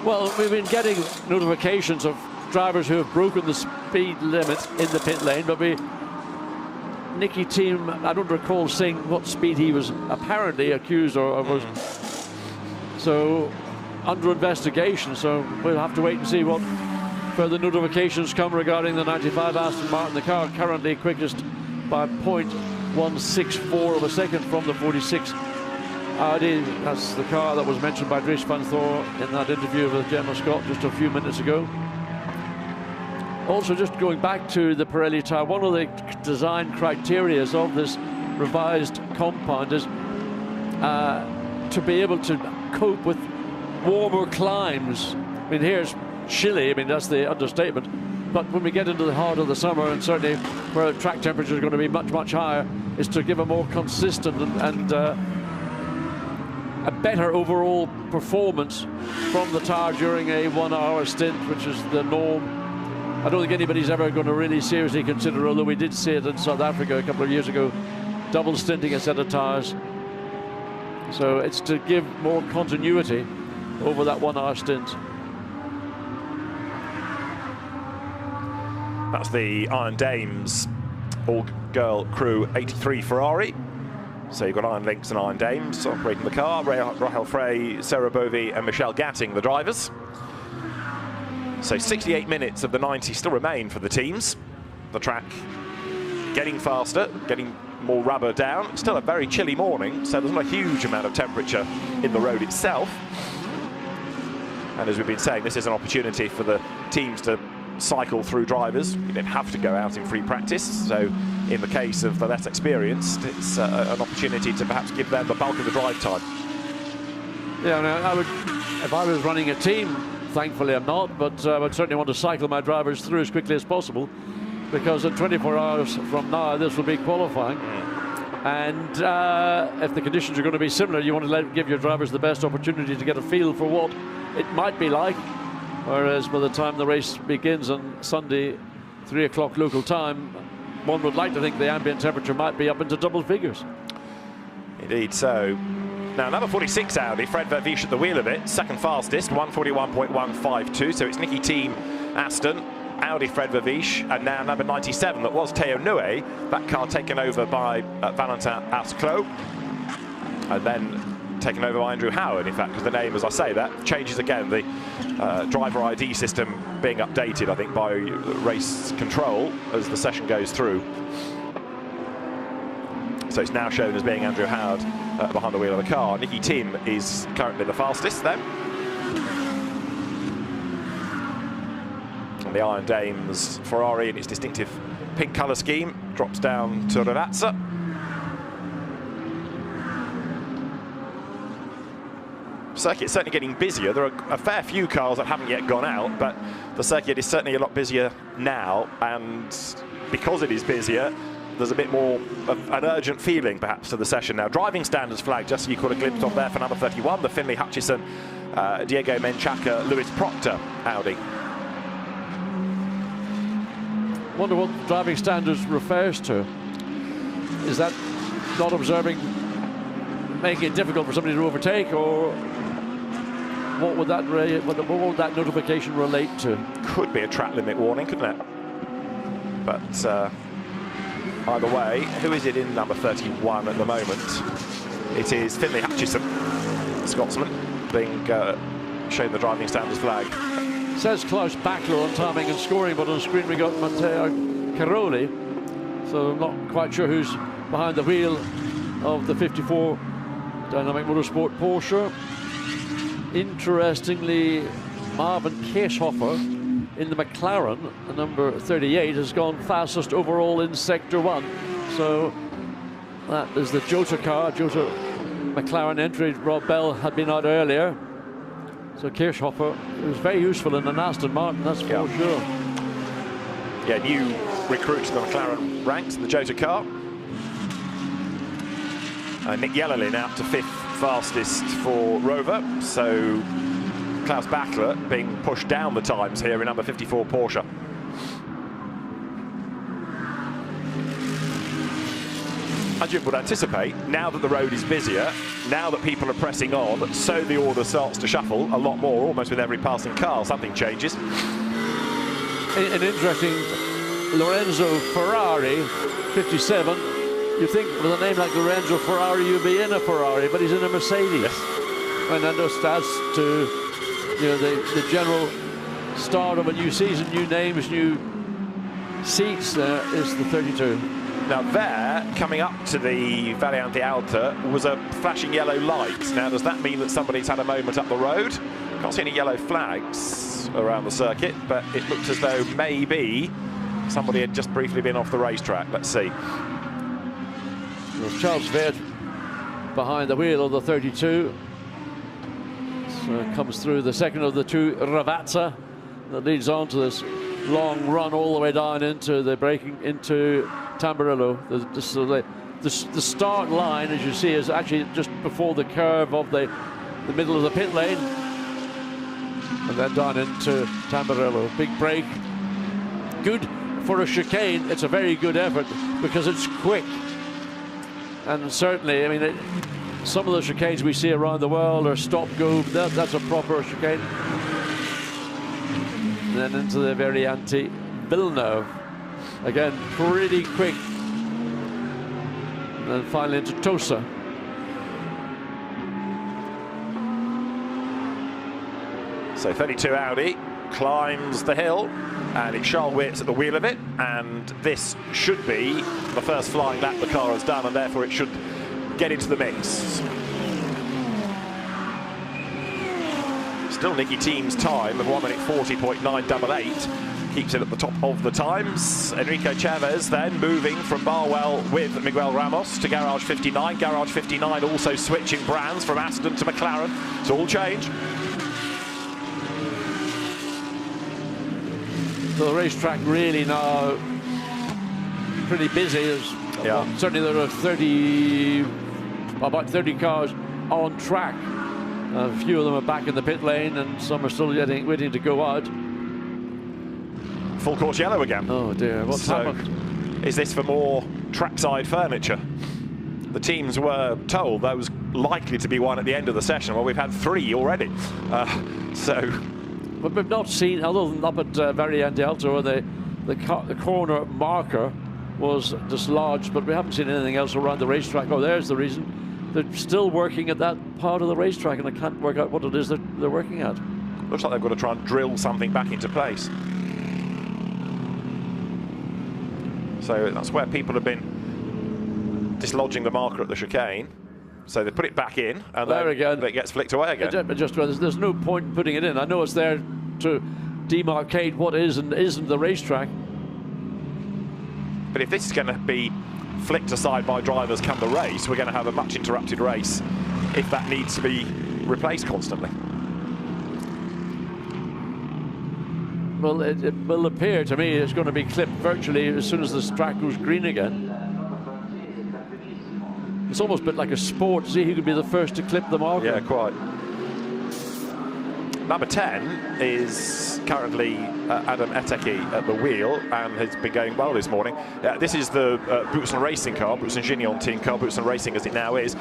[SPEAKER 2] Well, we've been getting notifications of drivers who have broken the speed limit in the pit lane, but Nicky Team, I don't recall seeing what speed he was apparently accused or was. So, under investigation, so we'll have to wait and see what further notifications come regarding the 95 Aston Martin. The car currently quickest by 0.164 of a second from the 46 Audi. That's the car that was mentioned by Dries van Thor in that interview with Gemma Scott just a few minutes ago. Also, just going back to the Pirelli tyre, one of the design criteria of this revised compound is to be able to cope with warmer climes. I mean, here's chilly. I mean, that's the understatement. But when we get into the heart of the summer, and certainly where track temperature is going to be much, much higher, is to give a more consistent and a better overall performance from the tyre during a 1 hour stint, which is the norm. I don't think anybody's ever going to really seriously consider, although we did see it in South Africa a couple of years ago, double stinting a set of tyres. So it's to give more continuity over that 1 hour stint.
[SPEAKER 1] That's the Iron Dames all-girl crew 83 Ferrari. So you've got Iron Lynx and Iron Dames operating the car. Rahel Frey, Sarah Bovey and Michelle Gatting, the drivers. So 68 minutes of the 90 still remain for the teams. The track getting faster, getting more rubber down. It's still a very chilly morning, so there's not a huge amount of temperature in the road itself. And as we've been saying, this is an opportunity for the teams to cycle through drivers. You don't have to go out in free practice, so in the case of the less experienced, it's an opportunity to perhaps give them the bulk of the drive time.
[SPEAKER 2] Yeah, I would, if I was running a team, thankfully I'm not, but I would certainly want to cycle my drivers through as quickly as possible, because in 24 hours from now this will be qualifying. And if the conditions are going to be similar, you want to give your drivers the best opportunity to get a feel for what it might be like. Whereas by the time the race begins on Sunday, 3 o'clock local time, one would like to think the ambient temperature might be up into double figures.
[SPEAKER 1] Indeed so. Now, number 46 Audi, Fred Vervisch at the wheel of it, second fastest, 141.152. So it's Nicky Team, Aston, Audi Fred Vervisch, and now number 97, that was Théo Noué, that car taken over by Valentin Asclot, and then taken over by Andrew Howard, in fact, because the name, as I say, that changes again. The driver ID system being updated, I think, by race control as the session goes through. So it's now shown as being Andrew Howard behind the wheel of the car. Nicky Tim is currently the fastest then. And the Iron Dames Ferrari in its distinctive pink colour scheme drops down to Ravazza. Circuit's certainly getting busier. There are a fair few cars that haven't yet gone out, but the circuit is certainly a lot busier now, and because it is busier, there's a bit more of an urgent feeling perhaps to the session now. Driving standards flag, just so you caught a glimpse of there for number 31, the Finlay Hutchison, Diego Menchaca, Lewis Proctor Audi.
[SPEAKER 2] Wonder what driving standards refers to. Is that not observing, making it difficult for somebody to overtake, or what would that notification relate to?
[SPEAKER 1] Could be a track limit warning, couldn't it? But either way, who is it in number 31 at the moment? It is Finlay Hutchison, Scotsman, being shown the driving standards flag.
[SPEAKER 2] Says Klaus Bachler on timing and scoring, but on screen we got Matteo Caroli, so I'm not quite sure who's behind the wheel of the 54 Dynamic Motorsport Porsche. Interestingly, Marvin Kirchhofer in the McLaren, the number 38, has gone fastest overall in Sector 1. So that is the Jota car. Jota McLaren entry. Rob Bell had been out earlier. So Kirchhofer was very useful in an Aston Martin, that's for sure.
[SPEAKER 1] Yeah, new recruit to the McLaren ranks in the Jota car. Nick Yellerlin out to 5th fastest for Rover, so Klaus Bachler being pushed down the times here in number 54 Porsche. As you would anticipate, now that the road is busier, now that people are pressing on, so the order starts to shuffle a lot more, almost with every passing car, something changes.
[SPEAKER 2] An interesting Lorenzo Ferrari, 57. You think with a name like Lorenzo Ferrari, you'd be in a Ferrari, but he's in a Mercedes.
[SPEAKER 1] Yes.
[SPEAKER 2] And that just adds to, you know, the general start of a new season, new names, new seats. There is the 32.
[SPEAKER 1] Now there, coming up to the Variante Alta, was a flashing yellow light. Now does that mean that somebody's had a moment up the road? Can't see any yellow flags around the circuit, but it looked as though maybe somebody had just briefly been off the racetrack. Let's see.
[SPEAKER 2] There's Charles Verde behind the wheel of the 32. So it comes through the second of the two, Ravazza, that leads on to this long run all the way down into the braking into Tamburello. The start line, as you see, is actually just before the curve of the middle of the pit lane, and then down into Tamburello. Big break, good for a chicane. It's a very good effort because it's quick, and certainly, I mean, some of the chicanes we see around the world are stop-go. That's a proper chicane. And then into the Variante Villeneuve, again pretty quick. And then finally into Tosa.
[SPEAKER 1] So 32 Audi climbs the hill, and it's Charles Wirtz at the wheel of it, and this should be the first flying lap the car has done, and therefore it should get into the mix. Still Nicky Team's time of 1:40.988 keeps it at the top of the times. Enrico Chavez then moving from Barwell with Miguel Ramos to Garage 59. Garage 59 also switching brands from Aston to McLaren. It's all changed.
[SPEAKER 2] So the racetrack really now pretty busy. Certainly there are about 30 cars on track. A few of them are back in the pit lane, and some are still waiting to go out.
[SPEAKER 1] Full course yellow again.
[SPEAKER 2] Oh dear, what's happened?
[SPEAKER 1] Is this for more trackside furniture? The teams were told there was likely to be one at the end of the session. Well, we've had 3 already.
[SPEAKER 2] But we've not seen, other than up at Variante Alto, where the corner marker was dislodged, but we haven't seen anything else around the racetrack. Oh, there's the reason. They're still working at that part of the racetrack, and I can't work out what it is that they're working at.
[SPEAKER 1] Looks like they've got to try and drill something back into place. So that's where people have been dislodging the marker at the chicane. So they put it back in, and then it gets flicked away again.
[SPEAKER 2] There's no point in putting it in. I know it's there to demarcate what is and isn't the racetrack.
[SPEAKER 1] But if this is going to be flicked aside by drivers come the race, we're going to have a much interrupted race if that needs to be replaced constantly.
[SPEAKER 2] Well, it will appear to me it's going to be clipped virtually as soon as the track goes green again. It's almost a bit like a sport. See who could be the first to clip the marker.
[SPEAKER 1] Yeah, quite. Number 10 is currently Adam Eteki at the wheel and has been going well this morning. This is the Boutsen Racing car, Boutsen Gignon team car, Boutsen Racing as it now is.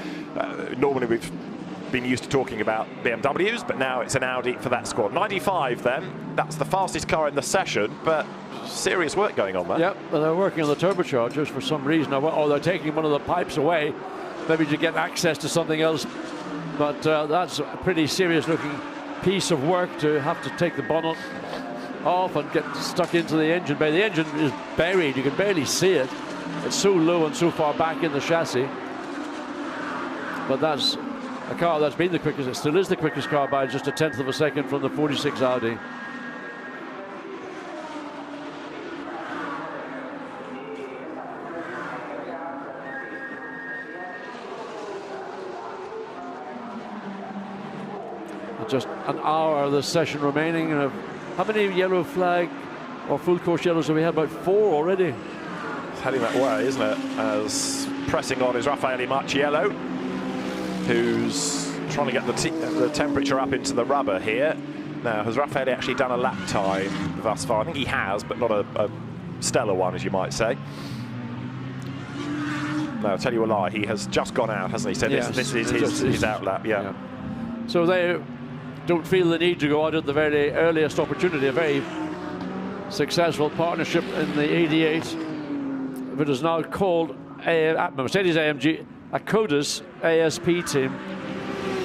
[SPEAKER 1] Normally we've been used to talking about BMWs, but now it's an Audi for that squad. 95 then, that's the fastest car in the session, but serious work going on there.
[SPEAKER 2] Yep, well, they're working on the turbochargers for some reason. Or they're taking one of the pipes away, maybe to get access to something else. But that's a pretty serious looking piece of work to have to take the bonnet off and get stuck into the engine bay. The engine is buried, you can barely see it. It's so low and so far back in the chassis. But that's a car that's been the quickest. It still is the quickest car by just 1/10 of a second from the 46 Audi. Just an hour of the session remaining. How many yellow flag or full course yellows have we had? About 4 already.
[SPEAKER 1] It's heading that way, isn't it? As pressing on is Raffaele Marciello, who's trying to get the temperature up into the rubber here. Now, has Raffaele actually done a lap time thus far? I think he has, but not a stellar one, as you might say. No, I'll tell you a lie. He has just gone out, hasn't he? So yes, this is his out lap, yeah.
[SPEAKER 2] So they don't feel the need to go out at the very earliest opportunity. A very successful partnership in the 88. It is now called Mercedes-AMG Akoda's ASP team.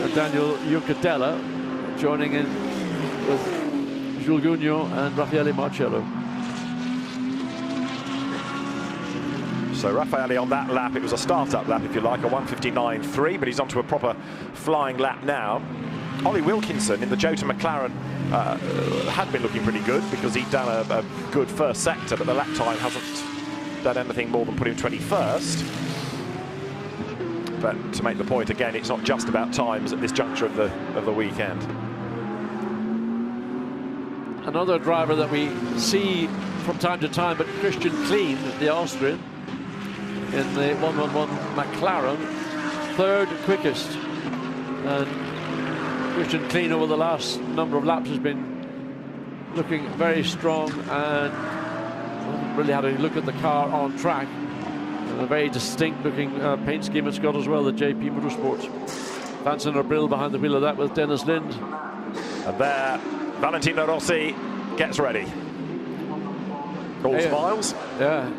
[SPEAKER 2] And Daniel Juncadella joining in with Jules Gugno and Raffaele Marciello.
[SPEAKER 1] So Raffaele on that lap, it was a start-up lap, if you like, a 1:59.3, but he's onto a proper flying lap now. Ollie Wilkinson in the Jota McLaren had been looking pretty good because he'd done a good first sector, but the lap time hasn't done anything more than put him 21st. But to make the point again, it's not just about times at this juncture of the weekend.
[SPEAKER 2] another driver that we see from time to time, but Christian Klein, the Austrian, in the 111 McLaren, third quickest. And Christian Klein over the last number of laps has been looking very strong, and really had a look at the car on track. And a very distinct looking paint scheme it's got as well, the JP Motorsports. Vincent Abril behind the wheel of that with Dennis Lind.
[SPEAKER 1] And there, Valentino Rossi gets ready. All smiles.
[SPEAKER 2] Yeah.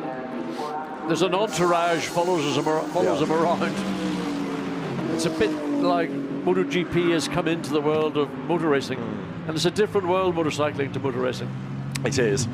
[SPEAKER 2] There's an entourage follows him around. It's a bit like MotoGP has come into the world of motor racing, and it's a different world, motorcycling to motor racing.
[SPEAKER 1] It is.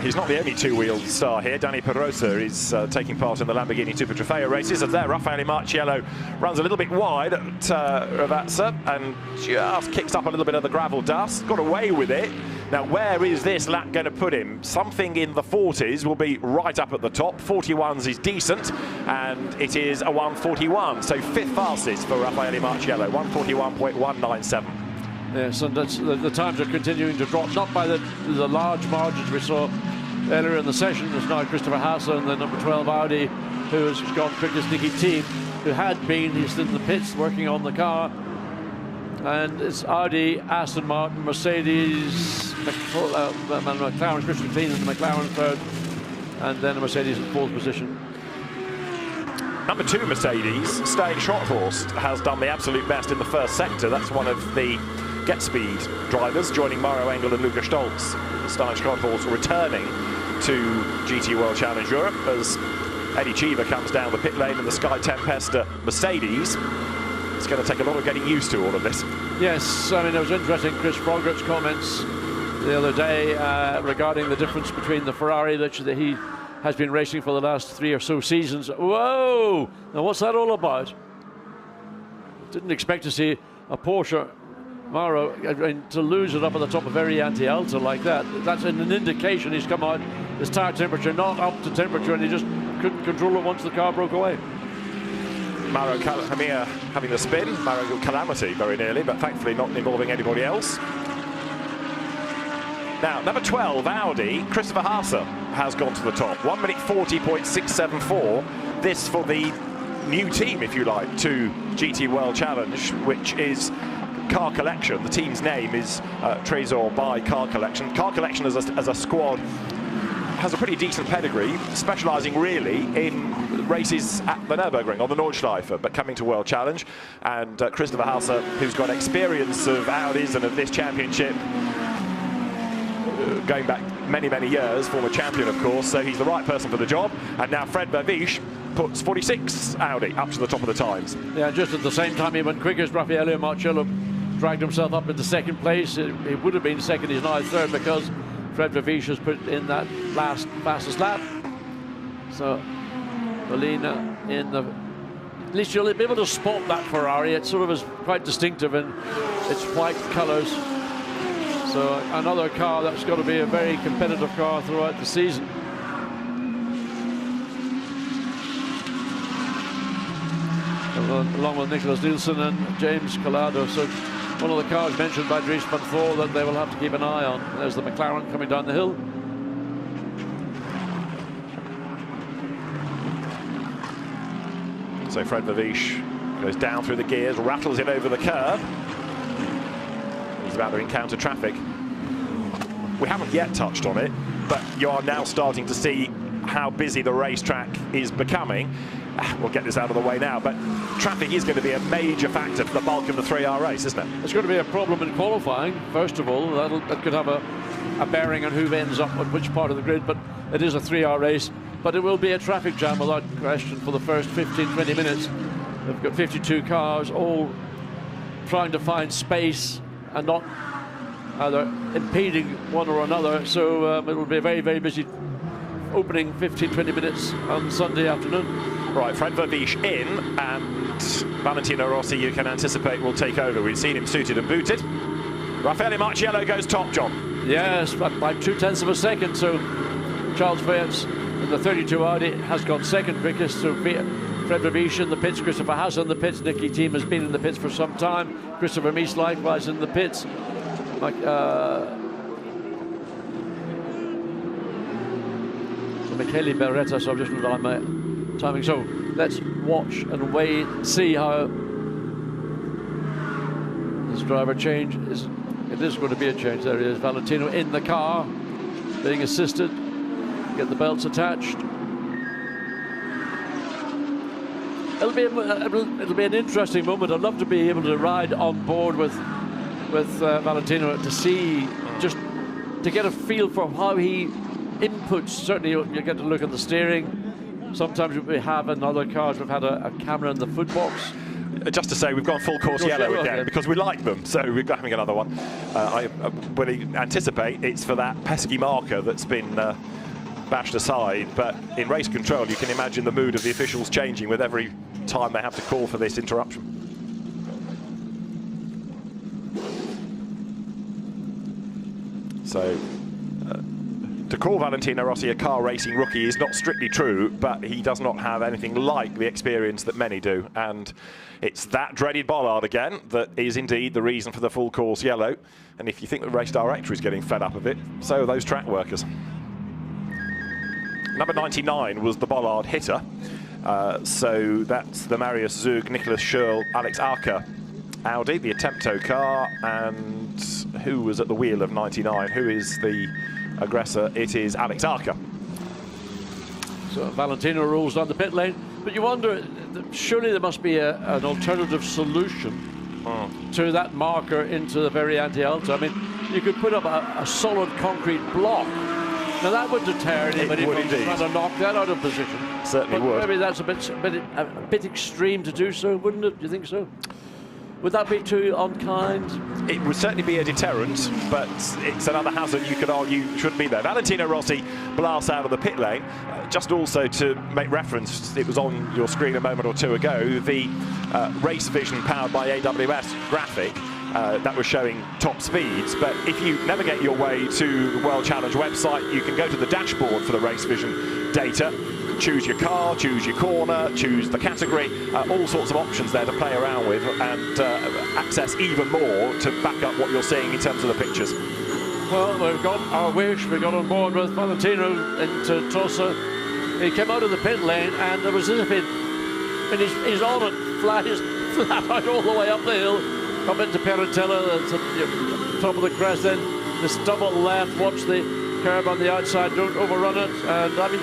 [SPEAKER 1] He's not the only two-wheeled star here. Danny Pedrosa is taking part in the Lamborghini Super Trofeo races. And there, Raffaele Marciello runs a little bit wide at Ravazza and just kicks up a little bit of the gravel dust. Got away with it. Now, where is this lap going to put him? Something in the 40s will be right up at the top. 41s is decent, and it is a 141. So 5th fastest for Raffaele Marciello, 141.197.
[SPEAKER 2] Yes, and that's, the times are continuing to drop, not by the large margins we saw earlier in the session. There's now Christopher Haase and the number 12 Audi, who has gone quickest. Nicky Team, who had been, he's in the pits working on the car. And it's Audi, Aston Martin, Mercedes, McLaren, Christian Klein in the McLaren third, and then a Mercedes in 4th position.
[SPEAKER 1] Number 2 Mercedes, Stein Schotthorst, has done the absolute best in the first sector. That's one of the Get Speed drivers, joining Mauro Engel and Luca Stolz. Stein Schotthorst returning to GT World Challenge Europe as Eddie Cheever comes down the pit lane in the Sky Tempesta Mercedes. It's going to take a lot of getting used to all of this.
[SPEAKER 2] Yes, I mean, it was interesting, Chris Froggert's comments the other day regarding the difference between the Ferrari that he has been racing for the last 3 or so seasons. Whoa! Now, what's that all about? Didn't expect to see a Porsche Mauro to lose it up at the top of very anti-alta like that. That's an indication he's come out, his tire temperature not up to temperature, and he just couldn't control it once the car broke away.
[SPEAKER 1] Mauro Hamia having the spin. Mauro Calamity very nearly, but thankfully not involving anybody else. Now, number 12, Audi, Christopher Haase has gone to the top. 1 minute 40.674. This for the new team, if you like, to GT World Challenge, which is Car Collection. The team's name is Trésor by Car Collection. Car Collection as a squad has a pretty decent pedigree, specialising really in races at the Nürburgring on the Nordschleife, but coming to World Challenge. And Christopher Haase, who's got experience of Audis and of this championship, going back many, many years, former champion, of course, so he's the right person for the job. And now Fred Vervisch puts 46 Audi up to the top of the times.
[SPEAKER 2] Yeah, just at the same time he went quickest, Raffaele Marciello dragged himself up into 2nd place. He would have been 2nd, he's now 3rd, because Fred Vervisch has put in that last fastest lap. So, Molina in the... At least you'll be able to spot that Ferrari. It sort of is quite distinctive in its white colours. So, another car that's got to be a very competitive car throughout the season. Along with Nicholas Nielsen and James Collado. So, one of the cars mentioned by Dries van Voor that they will have to keep an eye on. There's the McLaren coming down the hill.
[SPEAKER 1] So Fred Vervisch goes down through the gears, rattles it over the curb. He's about to encounter traffic. We haven't yet touched on it, but you are now starting to see how busy the racetrack is becoming. We'll get this out of the way now, but traffic is going to be a major factor for the bulk of the 3-hour race, isn't it?
[SPEAKER 2] It's going to be a problem in qualifying, first of all. That could have a bearing on who ends up on which part of the grid, but it is a 3-hour race. But it will be a traffic jam without question for the first 15-20 minutes. They've got 52 cars, all trying to find space and not either impeding one or another. So it will be a very, very busy opening 15-20 minutes on Sunday afternoon.
[SPEAKER 1] Right, Fred Vervisch in, and Valentino Rossi, you can anticipate, will take over. We've seen him suited and booted. Raffaele Marciello goes top, John.
[SPEAKER 2] Yes, by 0.2 seconds. So Charles Fayette's in the 32 Audi has gone 2nd quickest. So Fred Vervisch in the pits, Christopher Haase in the pits. Nicky Team has been in the pits for some time. Christopher Mies likewise in the pits. Michele Beretta, so I've just looked at my timing. So let's watch and wait and see how this driver change is. It is going to be a change. There he is, Valentino in the car, being assisted. Get the belts attached. It'll be an interesting moment. I'd love to be able to ride on board with Valentino to see, just to get a feel for how he inputs. Certainly you get to look at the steering. Sometimes we have in other cars, we've had a camera in the foot box.
[SPEAKER 1] Just to say, we've gone full course yellow again because we like them, so we're having another one. I would anticipate it's for that pesky marker that's been bashed aside, but in race control you can imagine the mood of the officials changing with every time they have to call for this interruption. So to call Valentino Rossi a car racing rookie is not strictly true, but he does not have anything like the experience that many do, and it's that dreaded bollard again that is indeed the reason for the full course yellow. And if you think the race director is getting fed up of it, so are those track workers. Number 99 was the bollard hitter, so that's the Marius Zug, Nicholas Schürrle, Alex Arca Audi, the Attempto car, and who was at the wheel of 99? Who is the aggressor? It is Alex Arca.
[SPEAKER 2] So Valentino rolls down the pit lane, but you wonder, surely there must be an alternative solution to that marker into the very anti-alto. I mean, you could put up a solid concrete block. Now that would deter anybody from trying to knock that out of position.
[SPEAKER 1] Certainly
[SPEAKER 2] but
[SPEAKER 1] would.
[SPEAKER 2] Maybe that's a bit extreme to do so, wouldn't it? Do you think so? Would that be too unkind?
[SPEAKER 1] It would certainly be a deterrent, but it's another hazard you could argue shouldn't be there. Valentino Rossi blasts out of the pit lane. Just also to make reference, it was on your screen a moment or two ago, the Race Vision powered by AWS graphic that was showing top speeds. But if you navigate your way to the World Challenge website, you can go to the dashboard for the Race Vision data. Choose your car, choose your corner, choose the category, all sorts of options there to play around with and access even more to back up what you're seeing in terms of the pictures.
[SPEAKER 2] Well, we've got our wish. We got on board with Valentino into Tosa. He came out of the pit lane and there was as if he's on it, flat out all the way up the hill, up into Paratella, the top of the crest, then this double left, watch the curb on the outside, don't overrun it, and I mean,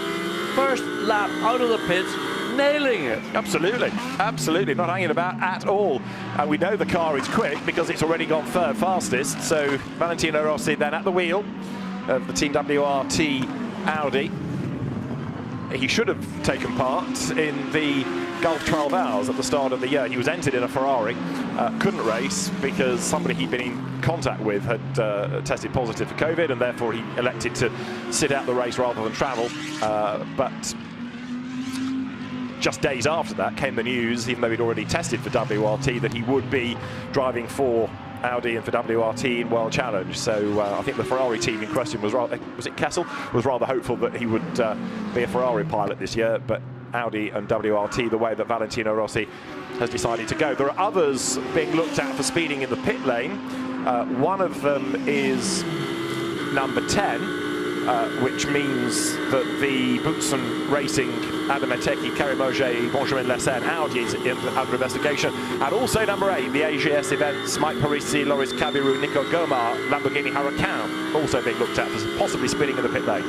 [SPEAKER 2] first lap out of the pits, nailing it.
[SPEAKER 1] Absolutely, absolutely, not hanging about at all. And we know the car is quick because it's already gone third fastest. So Valentino Rossi then at the wheel of the Team WRT Audi. He should have taken part in the Gulf 12 Hours at the start of the year. He was entered in a Ferrari, couldn't race because somebody he'd been in contact with had tested positive for COVID, and therefore he elected to sit out the race rather than travel. But just days after that came the news, even though he'd already tested for WRT, that he would be driving for Audi and for WRT in World Challenge. So I think the Ferrari team in question was it Kessel? Was rather hopeful that he would be a Ferrari pilot this year, but Audi and WRT, the way that Valentino Rossi has decided to go. There are others being looked at for speeding in the pit lane. One of them is number 10, which means that the Boutsen Racing, Adam Eteki, Karim Auger, Benjamin Lessen, Audi is under investigation. And also number 8, the AGS events, Mike Parisi, Loris Kabiru, Nico Gomar, Lamborghini Huracan, also being looked at for possibly speeding in the pit lane.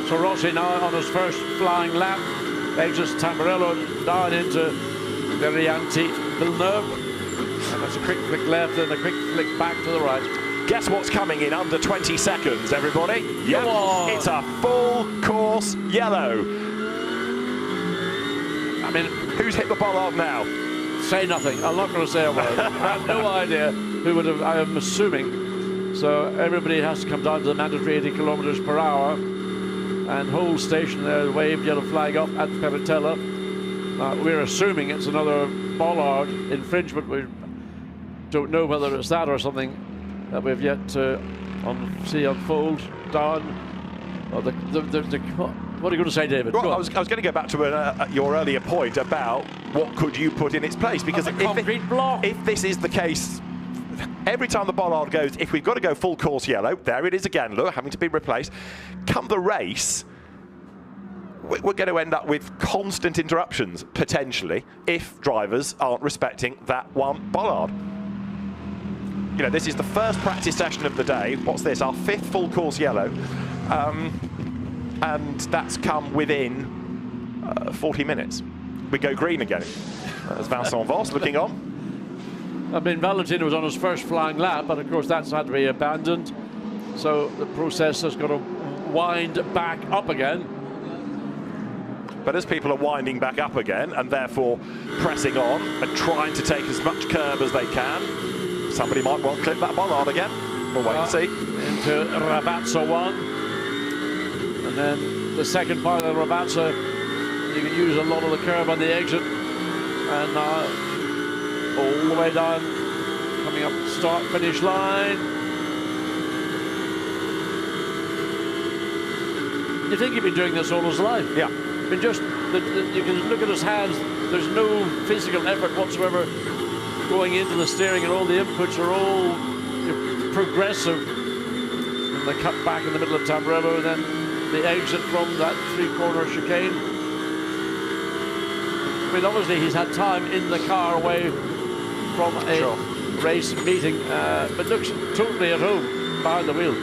[SPEAKER 2] So Rossi now on his first flying lap, exits Tamburello down into Verianti Villeneuve. And that's a quick flick left and a quick flick back to the right.
[SPEAKER 1] Guess what's coming in under 20 seconds, everybody? Yep, it's a full course yellow. I mean, who's hit the bollard now?
[SPEAKER 2] Say nothing. I'm not going to say a word. I have no idea who would have, I am assuming. So everybody has to come down to the mandatory 80 kilometers per hour and hold station there, waved yellow flag up at Paratella. We're assuming it's another bollard infringement. We don't know whether it's that or something that we've yet to see unfold down. What are you going to say, David?
[SPEAKER 1] Well, I was going to go back to your earlier point about what could you put in its place, because if this is the case, every time the bollard goes, if we've got to go full course yellow, there it is again, look, having to be replaced. Come the race, we're going to end up with constant interruptions, potentially, if drivers aren't respecting that one bollard. You know, this is the first practice session of the day. What's this? Our 5th full course yellow. And that's come within 40 minutes. We go green again. There's Vincent Voss looking on.
[SPEAKER 2] I mean, Valentino was on his first flying lap, but of course that's had to be abandoned. So the process has got to wind back up again.
[SPEAKER 1] But as people are winding back up again and therefore pressing on and trying to take as much curb as they can, somebody might well clip that bollard again. We'll wait and see.
[SPEAKER 2] Into Ravazza 1. And then the second part of the Ravazza, you can use a lot of the curb on the exit. And all the way down, coming up start-finish line. You think he'd been doing this all his life?
[SPEAKER 1] Yeah.
[SPEAKER 2] I mean, just you can look at his hands. There's no physical effort whatsoever going into the steering, and all the inputs are all progressive. And the cut back in the middle of Tamburello, and then the exit from that 3-corner chicane. I mean, obviously he's had time in the car away from a race meeting, but looks totally at home behind the wheel.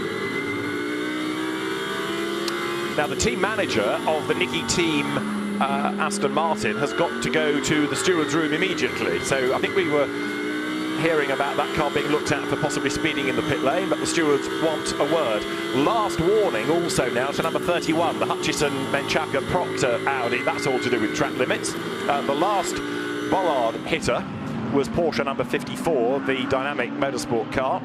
[SPEAKER 1] Now, the team manager of the Nicky team, Aston Martin, has got to go to the steward's room immediately. So I think we were hearing about that car being looked at for possibly speeding in the pit lane, but the stewards want a word. Last warning also now to number 31, the Hutchison, Menchaca, Proctor Audi. That's all to do with track limits. The last bollard hitter was Porsche number 54, the dynamic motorsport car.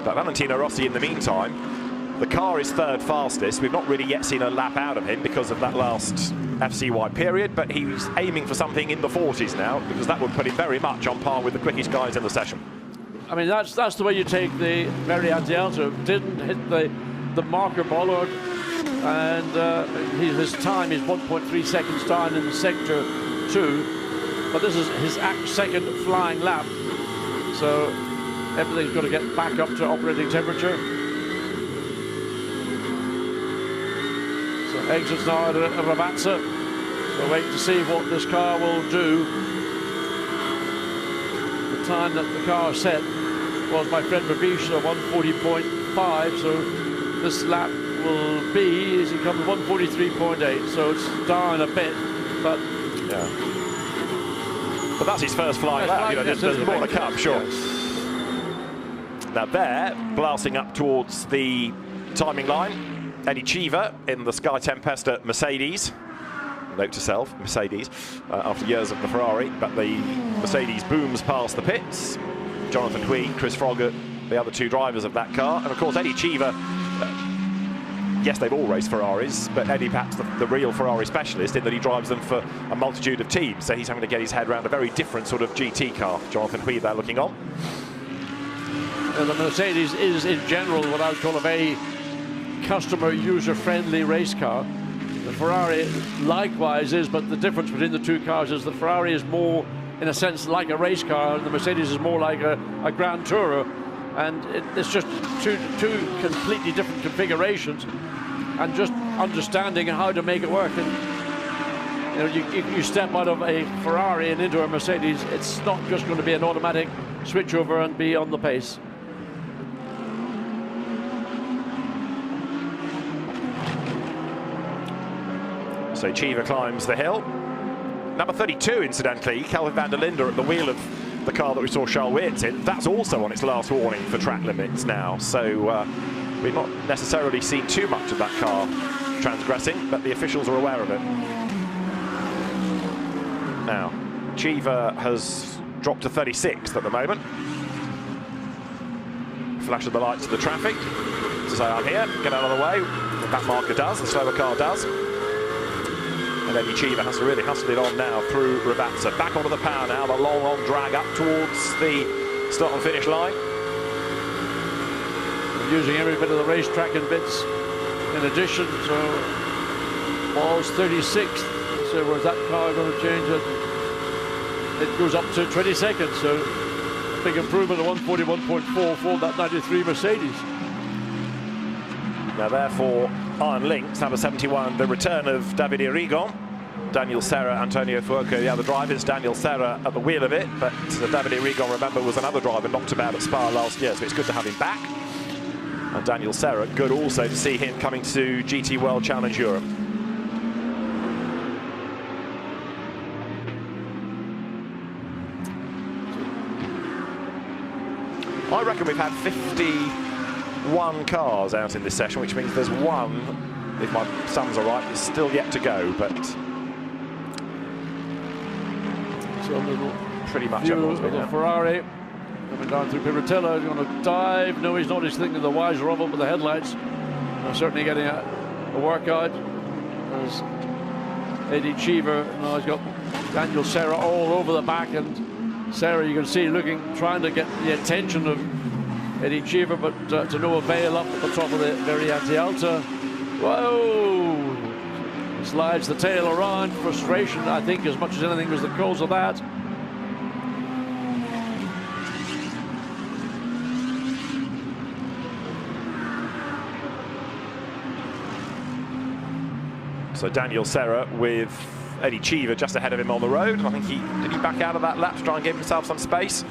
[SPEAKER 1] But Valentino Rossi in the meantime, the car is 3rd fastest. We've not really yet seen a lap out of him because of that last FCY period, but he's aiming for something in the 40s now, because that would put him very much on par with the quickest guys in the session.
[SPEAKER 2] I mean, that's the way you take the Variante Alto. Didn't hit the marker bollard, and his time is 1.3 seconds down in sector 2, but this is his second flying lap, so everything's got to get back up to operating temperature. So exits now at Ravazza. We'll wait to see what this car will do. The time that the car set was my friend Babish, 140.5, so this lap will be, as he comes, 143.8, so it's down a bit, but
[SPEAKER 1] yeah. But that's his first flying lap. You know, there's more to come, sure. Yes. Now there, blasting up towards the timing line, Eddie Cheever in the Sky Tempesta Mercedes. Note to self, Mercedes, after years of the Ferrari, but the Mercedes booms past the pits. Jonathan Hui, Chris Froggatt, the other 2 drivers of that car, and of course Eddie Cheever. Yes, they've all raced Ferraris, but Eddie perhaps the real Ferrari specialist in that he drives them for a multitude of teams, so he's having to get his head around a very different sort of GT car. Jonathan Hui there looking on.
[SPEAKER 2] The Mercedes is in general what I would call a very customer user-friendly race car. The Ferrari likewise is, but the difference between the 2 cars is the Ferrari is more, in a sense, like a race car, and the Mercedes is more like a Grand Tourer. And it's just two completely different configurations, and just understanding how to make it work. And you know, you step out of a Ferrari and into a Mercedes, it's not just going to be an automatic switch over and be on the pace.
[SPEAKER 1] So Cheever climbs the hill. Number 32, incidentally, Kelvin van der Linde at the wheel of the car that we saw Charles Weerts in. That's also on its last warning for track limits now. So we've not necessarily seen too much of that car transgressing, but the officials are aware of it. Now, Cheever has dropped to 36th at the moment. Flash of the lights of the traffic to say, I'm here, get out of the way. That marker does, the slower car does. And Eddie Cheever has to really hustle it on now through Ravazza. Back onto the power now, the long drag up towards the start and finish line.
[SPEAKER 2] Using every bit of the racetrack and bits in addition, so Ball's 36th. So was that car going to change it? It goes up to 22nd, so big improvement of 141.4 for that 93 Mercedes.
[SPEAKER 1] Now therefore, Iron Links, number 71, the return of Davide Rigon. Daniel Serra, Antonio Fuoco, the other drivers. Daniel Serra at the wheel of it, but Davide Rigon, remember, was another driver knocked about at Spa last year, so it's good to have him back. And Daniel Serra, good also to see him coming to GT World Challenge Europe. I reckon we've had 51 cars out in this session, which means there's one, if my sums are right, is still yet to go, but
[SPEAKER 2] so a little
[SPEAKER 1] pretty much
[SPEAKER 2] a Ferrari coming down through Piratella, going to dive. No, he's not. He's thinking the wise rumble with the headlights. Certainly getting a workout. There's Eddie Cheever. Now he's got Daniel Serra all over the back, and Serra, you can see, trying to get the attention of Eddie Cheever, but to no avail up at the top of the Variante Alta. Whoa! Slides the tail around. Frustration, I think, as much as anything, was the cause of that.
[SPEAKER 1] So Daniel Serra with Eddie Cheever just ahead of him on the road. I think did he back out of that lap to try and give himself some space?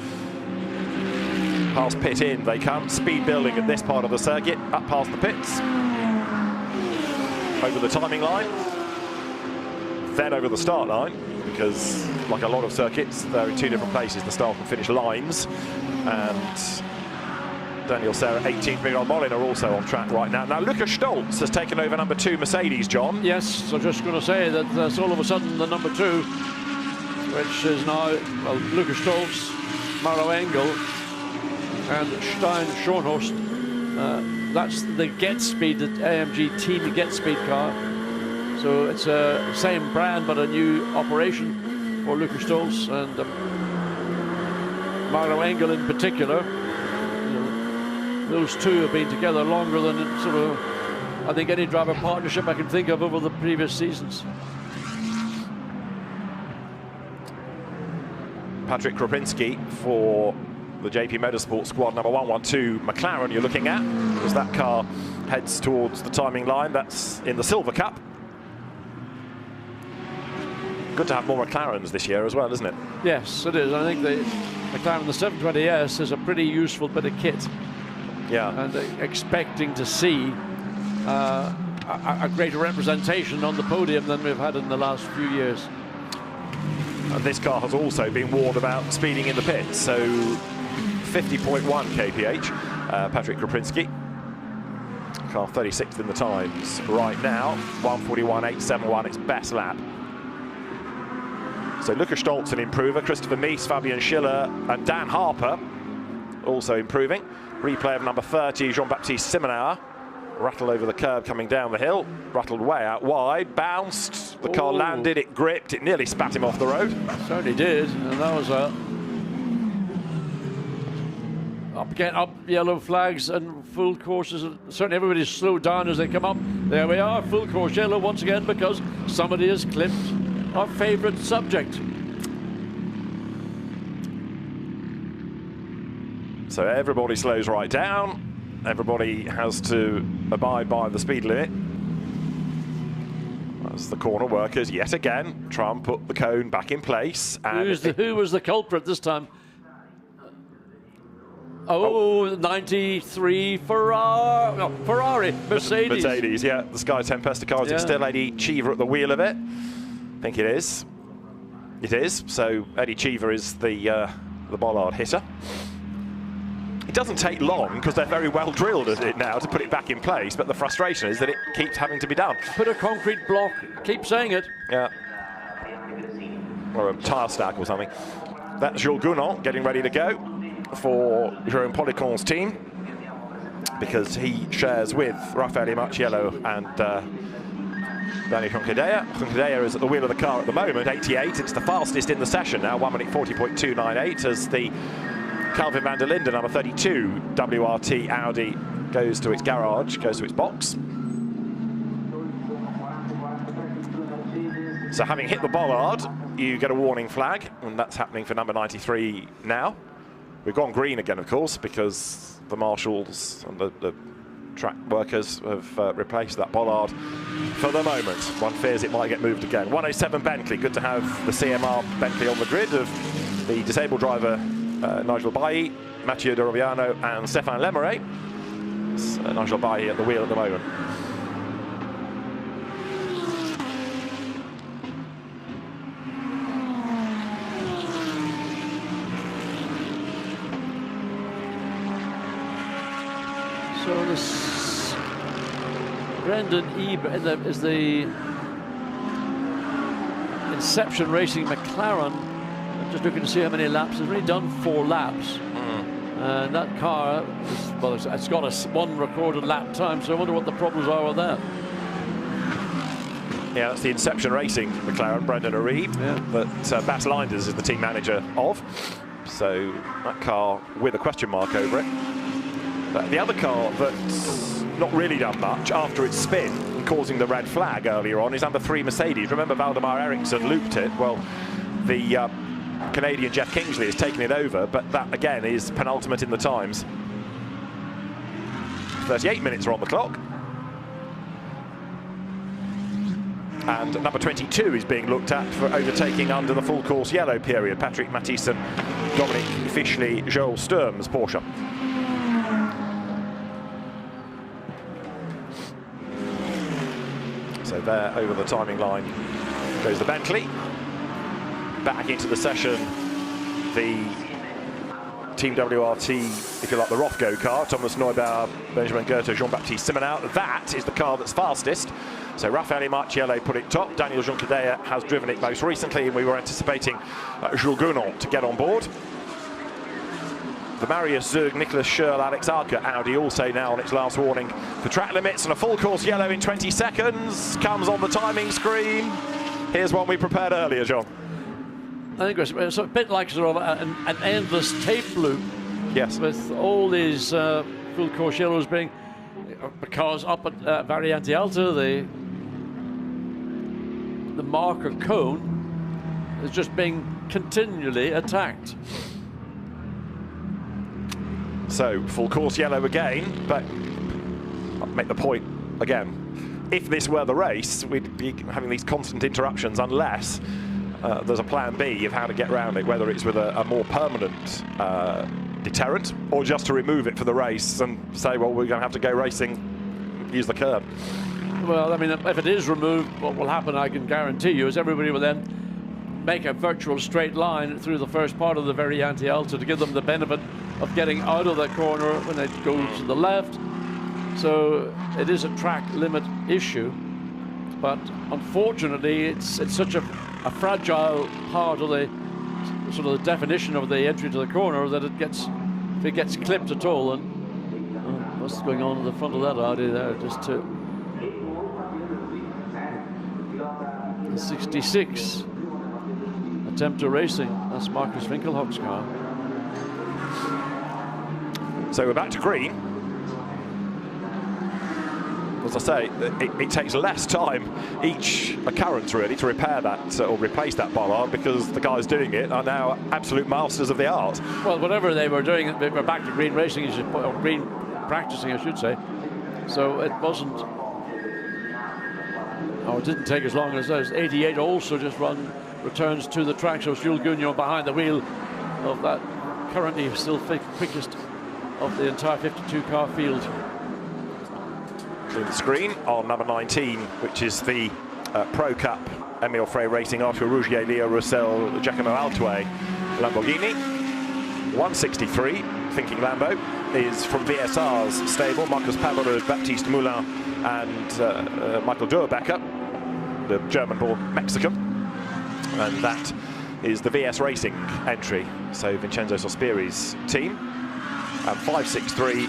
[SPEAKER 1] Past pit in they come. Speed building at this part of the circuit, up past the pits. Over the timing line. Then over the start line, because like a lot of circuits, they're in two different places, the start and finish lines. And Daniel Serra, 18th, Miguel Molina also on track right now. Now, Lukas Stolz has taken over number 2 Mercedes, John.
[SPEAKER 2] Yes, so just going to say that that's all of a sudden the number 2, which is now, well, Lukas Stolz, Maro Engel, and Stein Schornhorst. That's the Get Speed, the AMG Team Get Speed car. So it's a same brand, but a new operation for Lukas Stolz and Maro Engel in particular. Those two have been together longer than sort of, I think, any driver partnership I can think of over the previous seasons.
[SPEAKER 1] Patrick Kropinski for the JP Motorsports squad, number 112 McLaren you're looking at, as that car heads towards the timing line. That's in the Silver Cup. Good to have more McLarens this year as well, isn't it?
[SPEAKER 2] Yes, it is. I think the McLaren, the 720S, is a pretty useful bit of kit.
[SPEAKER 1] Yeah.
[SPEAKER 2] And expecting to see a greater representation on the podium than we've had in the last few years.
[SPEAKER 1] And this car has also been warned about speeding in the pits, so 50.1 kph, Patrick Kropinski. Car 36th in the times right now, 1:41.871, its best lap. So Lukas Stolz an improver, Christopher Mies, Fabian Schiller and Dan Harper also improving. Replay of number 30, Jean-Baptiste Simonauer. Rattled over the curb coming down the hill, rattled way out wide, bounced, the car landed, it gripped, it nearly spat him off the road.
[SPEAKER 2] Certainly did, and that was up yellow flags and full courses. Certainly everybody's slowed down as they come up. There we are, full course yellow once again because somebody has clipped our favourite subject.
[SPEAKER 1] So everybody slows right down. Everybody has to abide by the speed limit. As the corner workers yet again try and put the cone back in place. And
[SPEAKER 2] who was the culprit this time? Oh, 93 Ferrari. No, Ferrari, Mercedes.
[SPEAKER 1] Mercedes, yeah. The Sky Tempesta car. Is it still Eddie Cheever at the wheel of it? I think it is. It is. So Eddie Cheever is the bollard hitter. It doesn't take long because they're very well drilled at it now to put it back in place, but the frustration is that it keeps having to be done.
[SPEAKER 2] Put a concrete block, keep saying it.
[SPEAKER 1] Yeah. Or a tire stack or something. That's Jules Gounon getting ready to go for Jérôme Policon's team, because he shares with Rafael Marchiello and Danny Roncadella. Roncadella is at the wheel of the car at the moment, 88. It's the fastest in the session now, 1 minute 40.298 as the Calvin van der Linde, number 32, WRT Audi goes to its garage, goes to its box. So having hit the bollard, you get a warning flag, and that's happening for number 93 now. We've gone green again, of course, because the marshals and the track workers have replaced that bollard for the moment. One fears it might get moved again. 107 Bentley, good to have the CMR Bentley on the grid of the disabled driver Nigel Bailly, Mathieu de Robiano and Stéphane Lemeray. Nigel Bailly at the wheel at the moment.
[SPEAKER 2] So this Brendan Ebert is the Inception Racing McLaren. I'm just looking to see how many laps. It's only done 4 laps. And that car, well, it's got one recorded lap time, so I wonder what the problems are with that.
[SPEAKER 1] Yeah, that's the Inception Racing McLaren, Brendan Arib, that Bas Linders is the team manager of. So that car with a question mark over it. But the other car that's not really done much after its spin and causing the red flag earlier on is number 3 Mercedes. Remember, Valdemar Eriksson looped it. Well, the Canadian Jeff Kingsley has taken it over, but that again is penultimate in the times. 38 minutes are on the clock. And number 22 is being looked at for overtaking under the full course yellow period. Patrick Mathieson, Dominic Fischli, Joel Sturm's Porsche. So there, over the timing line, goes the Bentley. Back into the session, the Team WRT, if you like, the Rothko car. Thomas Neubauer, Benjamin Goethe, Jean-Baptiste Simonal. That is the car that's fastest. So Raphael Marchiello put it top. Daniel Juncadella has driven it most recently, and we were anticipating Jules Gounon to get on board. The Marius Zug, Nicholas Schurl, Alex Arca Audi also now on its last warning for track limits, and a full course yellow in 20 seconds comes on the timing screen. Here's one we prepared earlier, John.
[SPEAKER 2] I think it's a bit like sort of an endless tape loop.
[SPEAKER 1] Yes.
[SPEAKER 2] With all these full course yellows being, because up at Variante Alta, the marker cone is just being continually attacked.
[SPEAKER 1] So full course yellow again, but I'll make the point again. If this were the race, we'd be having these constant interruptions unless there's a plan B of how to get around it, whether it's with a more permanent deterrent or just to remove it for the race and say, well, we're going to have to go racing, use the curb.
[SPEAKER 2] Well, I mean, if it is removed, what will happen, I can guarantee you, is everybody will then make a virtual straight line through the first part of the Variante Alta to give them the benefit of getting out of that corner when they go to the left. So it is a track limit issue, but unfortunately it's such a fragile part of the sort of the definition of the entry to the corner that it gets, if it gets clipped at all, and what's going on at the front of that Audi there, just to 66 attempt to racing. That's Marcus Winkelhock's car.
[SPEAKER 1] So we're back to green. As I say, it takes less time each occurrence really to repair that or replace that bollard, because the guys doing it are now absolute masters of the art.
[SPEAKER 2] Well, whatever they were doing, they were back to green racing, or green practicing, I should say. So it wasn't, it didn't take as long as those. 88 also just returns to the track, so Jules Gounon behind the wheel of that currently still quickest of the entire 52 car field.
[SPEAKER 1] The screen on number 19, which is the Pro Cup Emile Frey Racing Arthur Rougier, Leo Roussel, Giacomo Altway Lamborghini. 163, Thinking Lambo, is from VSR's stable. Marcus Pavarud, Baptiste Moulin and Michael Durbecker, the German-born Mexican. And that is the VS Racing entry, so Vincenzo Sospiri's team. And 563,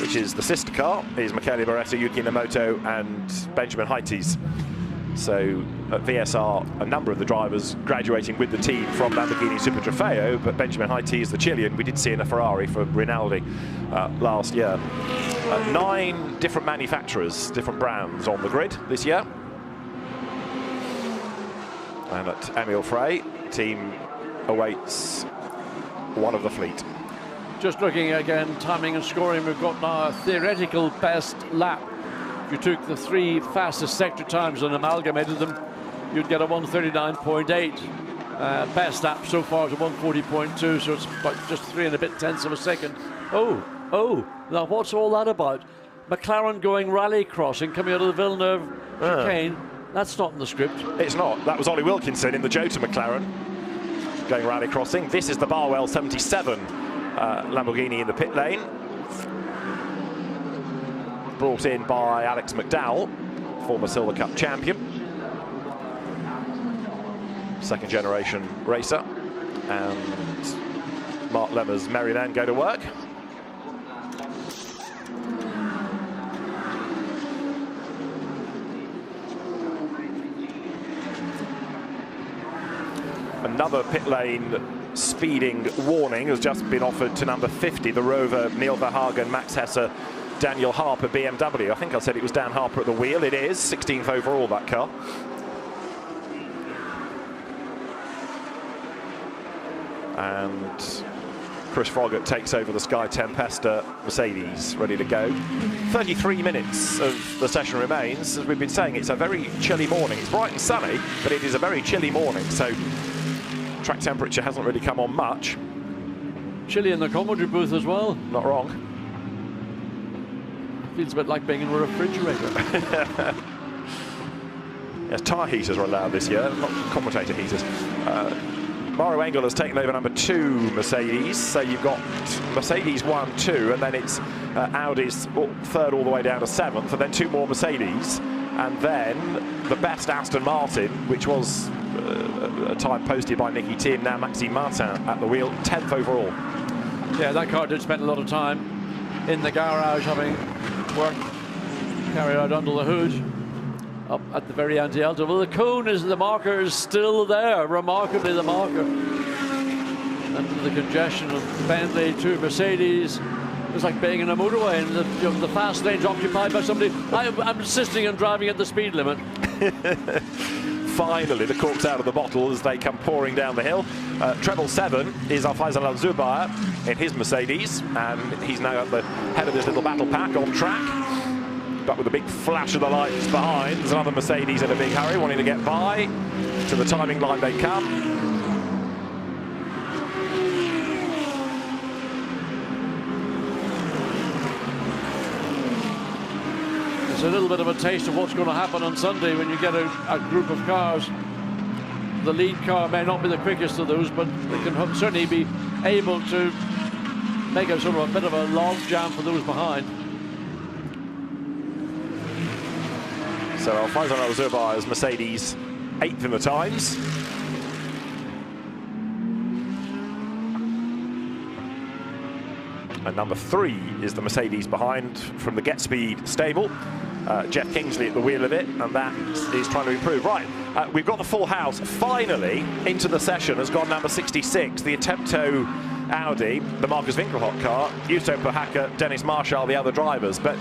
[SPEAKER 1] which is the sister car, is Michele Beretta, Yuki Inamoto and Benjamin Haites. So at VSR, a number of the drivers graduating with the team from Lamborghini Super Trofeo, but Benjamin Haites, the Chilean, we did see in a Ferrari for Rinaldi last year. 9 different manufacturers, different brands on the grid this year. And at Emile Frey, team awaits one of the fleet.
[SPEAKER 2] Just looking again, timing and scoring, we've got now a theoretical best lap. If you took the 3 fastest sector times and amalgamated them, you'd get a 139.8. Best lap so far is a 140.2, so it's about just 3 and a bit tenths of a second. Oh, now what's all that about? McLaren going rally crossing, coming out of the Villeneuve chicane. That's not in the script.
[SPEAKER 1] It's not. That was Ollie Wilkinson in the Jota McLaren going rally crossing. This is the Barwell 77 Lamborghini in the pit lane. Brought in by Alex McDowell, former Silver Cup champion. Second generation racer. And Mark Lemmer's Merryman go to work. Another pit lane speeding warning has just been offered to number 50, the Rover, Neil Verhagen, Max Hesse, Daniel Harper, BMW. I think I said it was Dan Harper at the wheel. It is, 16th overall, that car. And Chris Froggatt takes over the Sky Tempesta Mercedes, ready to go. 33 minutes of the session remains. As we've been saying, it's a very chilly morning. It's bright and sunny, but it is a very chilly morning, so track temperature hasn't really come on much.
[SPEAKER 2] Chilly in the commentary booth as well.
[SPEAKER 1] Not wrong.
[SPEAKER 2] Feels a bit like being in a refrigerator.
[SPEAKER 1] Yes, tyre heaters are allowed this year, not commentator heaters. Mario Engel has taken over number 2 Mercedes, so you've got Mercedes 1, 2, and then it's Audi's 3rd all the way down to 7th, and then 2 more Mercedes, and then the best Aston Martin, which was a time posted by Nicky Tim, now Maxime Martin at the wheel, 10th overall.
[SPEAKER 2] Yeah, that car did spend a lot of time in the garage having work carried out under the hood. Up at the very anti-alto. Well, the cone is, the marker is still there, remarkably the marker. And the congestion of the Bentley to Mercedes, it's like being in a motorway and the fast lane's occupied by somebody. I'm insisting on driving at the speed limit.
[SPEAKER 1] Finally, the cork's out of the bottle as they come pouring down the hill. Treble 7 is Faisal Al-Zubair in his Mercedes, and he's now at the head of this little battle pack on track. But with a big flash of the lights behind, there's another Mercedes in a big hurry, wanting to get by. To the timing line they come.
[SPEAKER 2] It's a little bit of a taste of what's going to happen on Sunday when you get a group of cars. The lead car may not be the quickest of those, but they can certainly be able to make a sort of a bit of a log jam for those behind.
[SPEAKER 1] So Faisal Al-Zubair's Mercedes 8th in the times. And number 3 is the Mercedes behind from the Get Speed stable. Jeff Kingsley at the wheel of it, and that is trying to improve. Right, we've got the full house. Finally, into the session has gone number 66, the Attempto Audi, the Marcus Winkelhock car, Yuto Pohaka, Dennis Marshall, the other drivers. But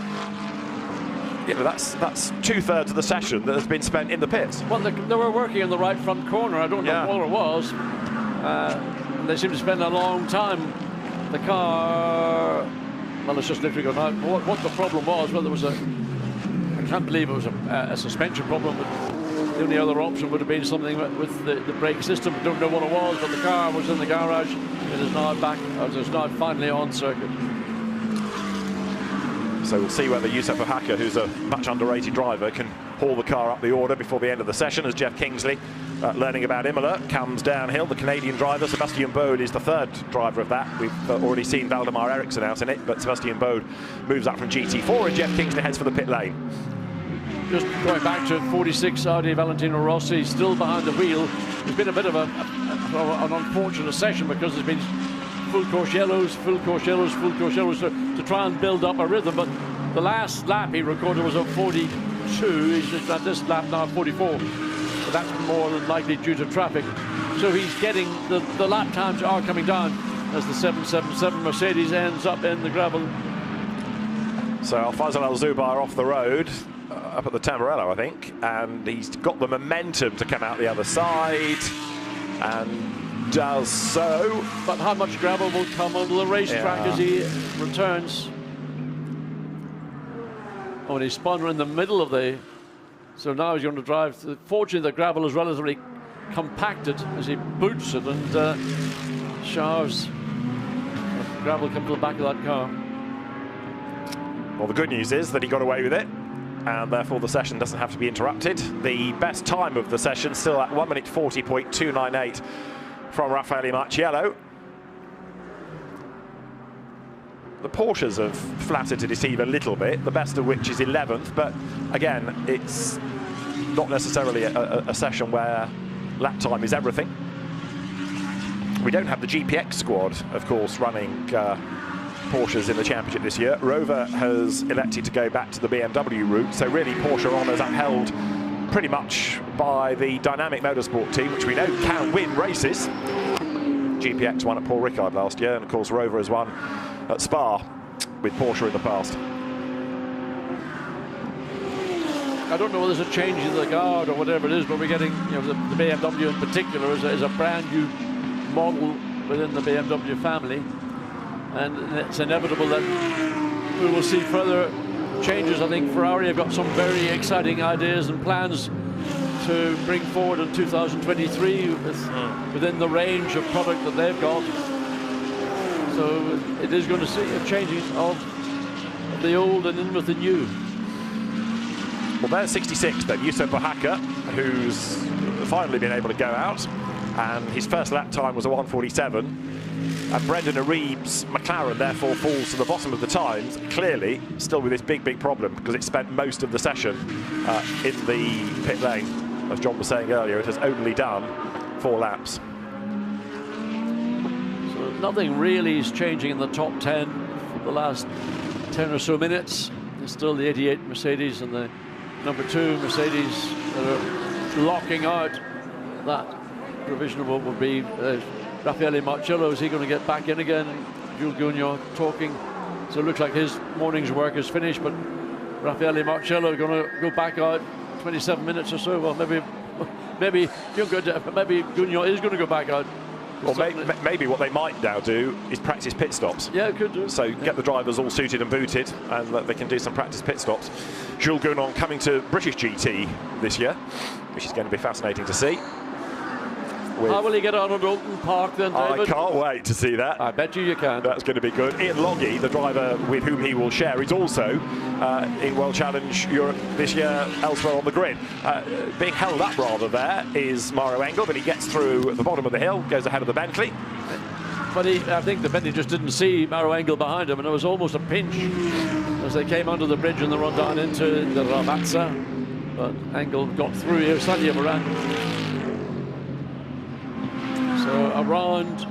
[SPEAKER 1] you know, that's 2/3 of the session that has been spent in the pits.
[SPEAKER 2] Well, they were working in the right front corner. I don't know what it was. They seemed to spend a long time. The car, well, it's just literally gone out. What the problem was, well, there was I can't believe it was a suspension problem, but the only other option would have been something with the brake system. Don't know what it was, but the car was in the garage. It is now back, it is now finally on circuit.
[SPEAKER 1] So we'll see whether Yuto Pohaka, who's a much underrated driver, can haul the car up the order before the end of the session, as Jeff Kingsley, learning about Imola, comes downhill. The Canadian driver, Sebastian Bode, is the 3rd driver of that. We've already seen Valdemar Eriksson out in it, but Sebastian Bode moves up from GT4, and Jeff Kingsley heads for the pit lane.
[SPEAKER 2] Just going back to 46, Audi Valentino Rossi still behind the wheel. It's been a bit of an unfortunate session because there's been full course yellows, full course yellows, full course yellows to try and build up a rhythm. But the last lap he recorded was at 42. He's at this lap now at 44. But that's more than likely due to traffic. So he's getting, the lap times are coming down as the 777 Mercedes ends up in the gravel.
[SPEAKER 1] So Faisal Al-Zubair off the road, up at the Tamburello, I think, and he's got the momentum to come out the other side. And does so.
[SPEAKER 2] But how much gravel will come onto the racetrack as he returns? Oh, and he spun in the middle of the... So now he's going to drive. Fortunately, the gravel is relatively compacted as he boots it, and showers of gravel come to the back of that car.
[SPEAKER 1] Well, the good news is that he got away with it, and therefore the session doesn't have to be interrupted. The best time of the session still at 1:40.298 from Raffaele Marciello. The Porsches have flattered to deceive a little bit, the best of which is 11th, but again, it's not necessarily a session where lap time is everything. We don't have the GPX squad, of course, running Porsches in the championship this year. Rover has elected to go back to the BMW route, so really Porsche honours upheld pretty much by the Dynamic Motorsport team, which we know can win races. GPX won at Paul Ricard last year, and of course Rover has won at Spa with Porsche in the past.
[SPEAKER 2] I don't know whether there's a change in the guard or whatever it is, but we're getting, you know, the BMW in particular is a brand new model within the BMW family, and it's inevitable that we will see further changes. I think Ferrari have got some very exciting ideas and plans to bring forward in 2023 within the range of product that they've got. So it is going to see a changing of the old and in with the new.
[SPEAKER 1] Well, there's 66 then, Yusufa Pohaka, who's finally been able to go out, and his first lap time was a 1:47. And Brendan Arieb's McLaren therefore falls to the bottom of the times, clearly still with this big problem, because it spent most of the session in the pit lane. As John was saying earlier, it has only done 4 laps.
[SPEAKER 2] So nothing really is changing in the top 10 for the last 10 or so minutes. There's still the 88 Mercedes and the number 2 Mercedes that are locking out that provision of what would be Raffaele Marciello. Is he going to get back in again? Jules Gounon talking. So it looks like his morning's work is finished, but Raffaele Marciello going to go back out 27 minutes or so. Well, maybe Gounon is going to go back out.
[SPEAKER 1] Or maybe what they might now do is practice pit stops.
[SPEAKER 2] Yeah, it could do.
[SPEAKER 1] So get the drivers all suited and booted, and they can do some practice pit stops. Jules Gounon coming to British GT this year, which is going to be fascinating to see.
[SPEAKER 2] How will he get on at Oulton Park then, David?
[SPEAKER 1] I can't wait to see that.
[SPEAKER 2] I bet you can.
[SPEAKER 1] That's going to be good. Ian Logie, the driver with whom he will share, is also in World Challenge Europe this year elsewhere on the grid. Being held up rather there is Mauro Engel, but he gets through at the bottom of the hill, goes ahead of the Bentley.
[SPEAKER 2] But I think the Bentley just didn't see Mauro Engel behind him, and it was almost a pinch as they came under the bridge and they run down into the Ravazza. But Engel got through here, slightly overran. So around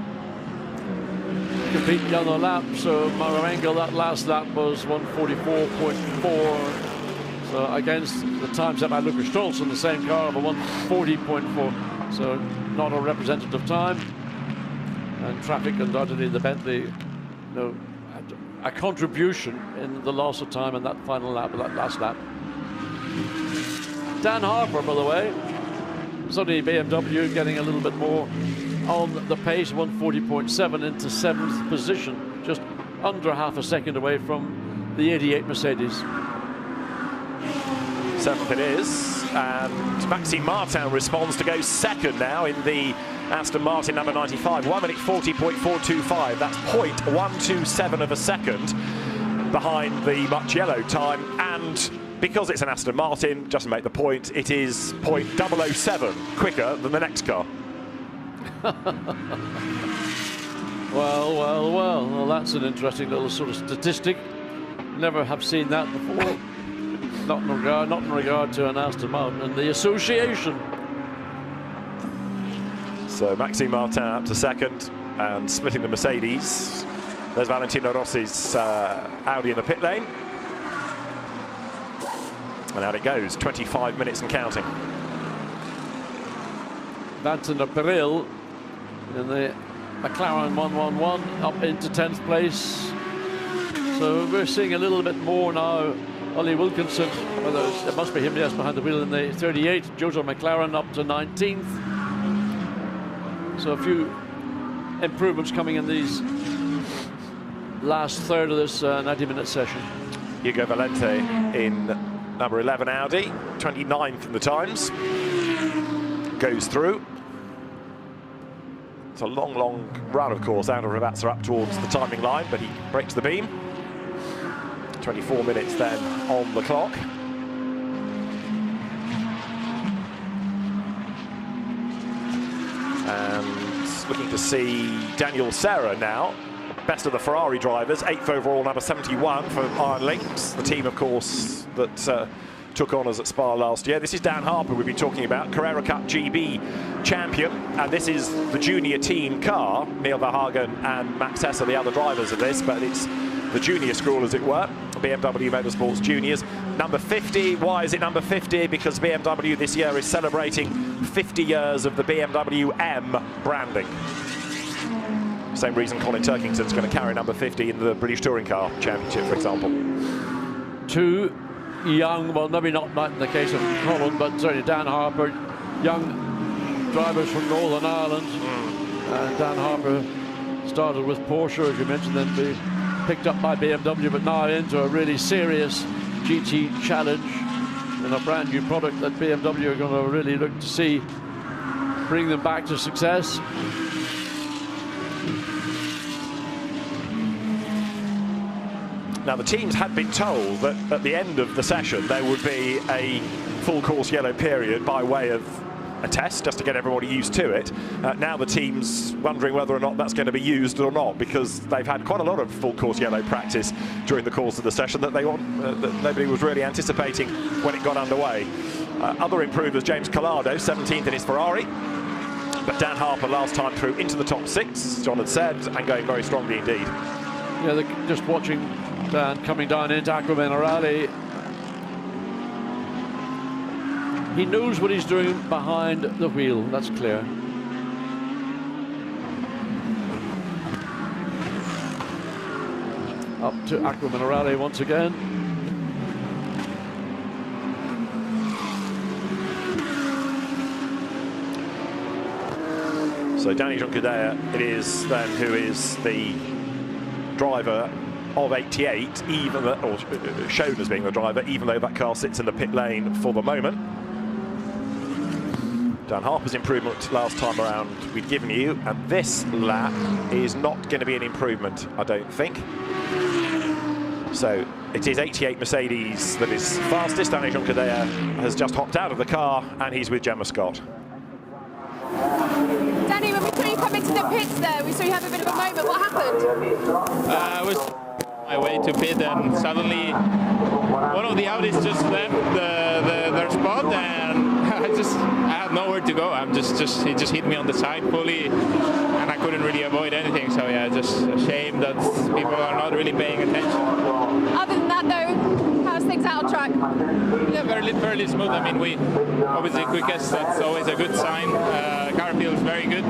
[SPEAKER 2] complete yellow lap. So Mauro Engel, that last lap was 1:44.4. So against the time set by Lucas Stolz in the same car of a 1:40.4. So not a representative time. And traffic undoubtedly the Bentley, a contribution in the loss of time in that final lap, that last lap. Dan Harper, by the way, suddenly BMW getting a little bit more on the pace, 1:40.7 into 7th position, just under half a second away from the 88 Mercedes.
[SPEAKER 1] 7th it is, and Maxime Martin responds to go second now in the Aston Martin number 95, 1:40.425. That's 0.127 of a second behind the Marciello time, and because it's an Aston Martin, just to make the point, it is 0.007 quicker than the next car.
[SPEAKER 2] Well, that's an interesting little sort of statistic. Never have seen that before. Not in regard to an Aston Martin and the association.
[SPEAKER 1] So Maxime Martin up to second and splitting the Mercedes. There's Valentino Rossi's Audi in the pit lane. And out it goes, 25 minutes and counting.
[SPEAKER 2] Vincent Peril in the McLaren 111 up into 10th place. So we're seeing a little bit more now. Ollie Wilkinson, it must be him, yes, behind the wheel in the 38. Jojo McLaren up to 19th. So a few improvements coming in these last third of this 90-minute session.
[SPEAKER 1] Hugo Valente in number 11 Audi, 29th in the times, goes through. It's a long, long run, of course, out of Ravazza up towards the timing line, but he breaks the beam. 24 minutes then on the clock. And looking to see Daniel Serra now, best of the Ferrari drivers, 8th overall, number 71 for Iron Lynx, the team, of course, that took honours at Spa last year. This is Dan Harper we've been talking about, Carrera Cup GB champion, and this is the junior team car. Neil Verhagen and Max Hess are the other drivers of this, but it's the junior school, as it were, BMW Motorsports Juniors. Number 50, why is it number 50? Because BMW this year is celebrating 50 years of the BMW M branding. Same reason Colin Turkington's going to carry number 50 in the British Touring Car Championship, for example.
[SPEAKER 2] Two young, well, maybe not in the case of Colin, but certainly Dan Harper, young drivers from Northern Ireland. And Dan Harper started with Porsche, as you mentioned, then be picked up by BMW, but now into a really serious GT challenge and a brand new product that BMW are going to really look to see bring them back to success.
[SPEAKER 1] Now, the teams had been told that at the end of the session there would be a full course yellow period by way of a test, just to get everybody used to it. Now the team's wondering whether or not that's going to be used or not, because they've had quite a lot of full course yellow practice during the course of the session that that nobody was really anticipating when it got underway. Other improvers, James Collado, 17th in his Ferrari, but Dan Harper last time through into the top 6, John had said, and going very strongly indeed.
[SPEAKER 2] Yeah, just watching Dan coming down into Acqua Minerale. He knows what he's doing behind the wheel, that's clear. Up to Acqua Minerale once again.
[SPEAKER 1] So Danny Juncadella, it is then who is the driver of 88, even or shown as being the driver, even though that car sits in the pit lane for the moment. Dan Harper's improvement last time around we'd given you, and this lap is not going to be an improvement, I don't think. So it is 88 Mercedes that is fastest. Danny Juncadella has just hopped out of the car, and he's with Gemma Scott.
[SPEAKER 3] Danny, when we saw you come into the pits there, we saw you have a bit of a moment. What happened?
[SPEAKER 5] I was on my way to pit, and suddenly one of the Audis just left their spot, and I had nowhere to go. He just hit me on the side fully, and I couldn't really avoid anything. So yeah, just a shame that people are not really paying attention.
[SPEAKER 3] Other than that, though, how's things out on track?
[SPEAKER 5] Yeah, fairly smooth. I mean, we obviously quickest. That's always a good sign. Car feels very good.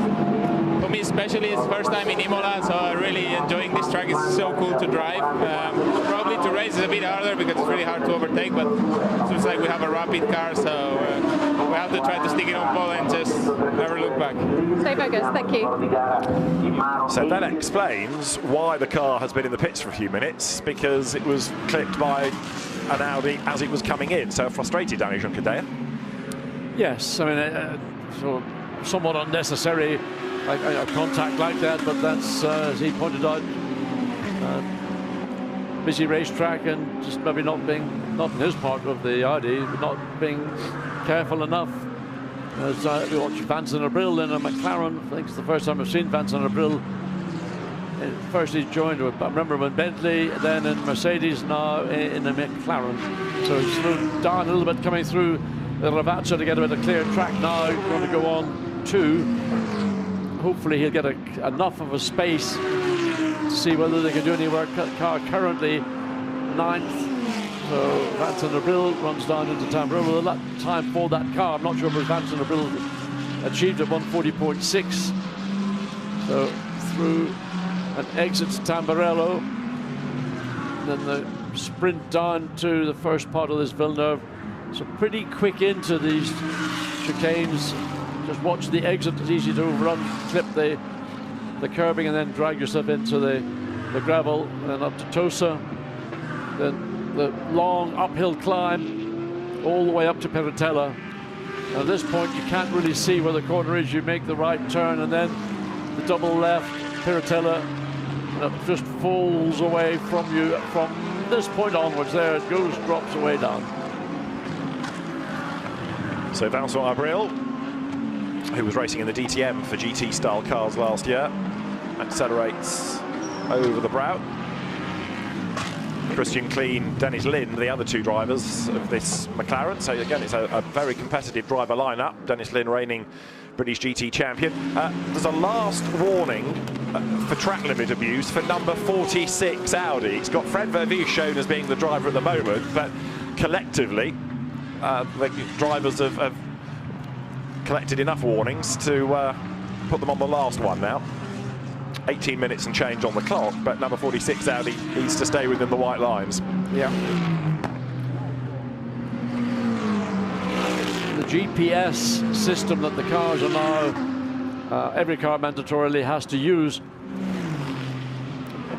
[SPEAKER 5] For me especially, it's the first time in Imola, so I'm really enjoying this track. It's so cool to drive. Probably to race is a bit harder because it's really hard to overtake, but it seems like we have a rapid car, so we have to try to stick it on pole and just never look back.
[SPEAKER 3] Stay focused, thank you.
[SPEAKER 1] So that explains why the car has been in the pits for a few minutes, because it was clipped by an Audi as it was coming in. So frustrated, Danny Juncadella.
[SPEAKER 2] Yes, I mean, so somewhat unnecessary a contact like that, but that's, as he pointed out, busy racetrack, and just maybe not in his part of the Audi, not being careful enough. As we watch Vincent Abril in a McLaren, I think it's the first time I've seen Vincent Abril. First he joined with, I remember when Bentley, then in Mercedes, now in a McLaren. So he's slowed down a little bit coming through the Ravazza to get a bit of clear track now. Going to go on 2. Hopefully he'll get enough of a space to see whether they can do any work. Car currently 9th. So Vincent Abril runs down into Tamburello. That time for that car, I'm not sure if Vincent Abril achieved at 140.6. So through and exits Tamburello. Then the sprint down to the first part of this Villeneuve. So pretty quick into these chicanes. Just watch the exit. It's easy to overrun, clip the the curbing and then drag yourself into the gravel and up to Tosa. Then the long uphill climb all the way up to Piratella. At this point, you can't really see where the corner is. You make the right turn and then the double left, Piratella, and it just falls away from you from this point onwards. There it goes, drops away down.
[SPEAKER 1] So Vincent Abril, who was racing in the DTM for GT-style cars last year, accelerates over the brow. Christian Klein, Dennis Lynn, the other two drivers of this McLaren. So again, it's a very competitive driver lineup. Dennis Lynn, reigning British GT champion. There's a last warning for track limit abuse for number 46 Audi. It's got Fred Verviers shown as being the driver at the moment, but collectively, the drivers have collected enough warnings to put them on the last one now. 18 minutes and change on the clock, but number 46 Audi needs to stay within the white lines.
[SPEAKER 2] Yeah. The GPS system that the cars are now, every car mandatorily has to use,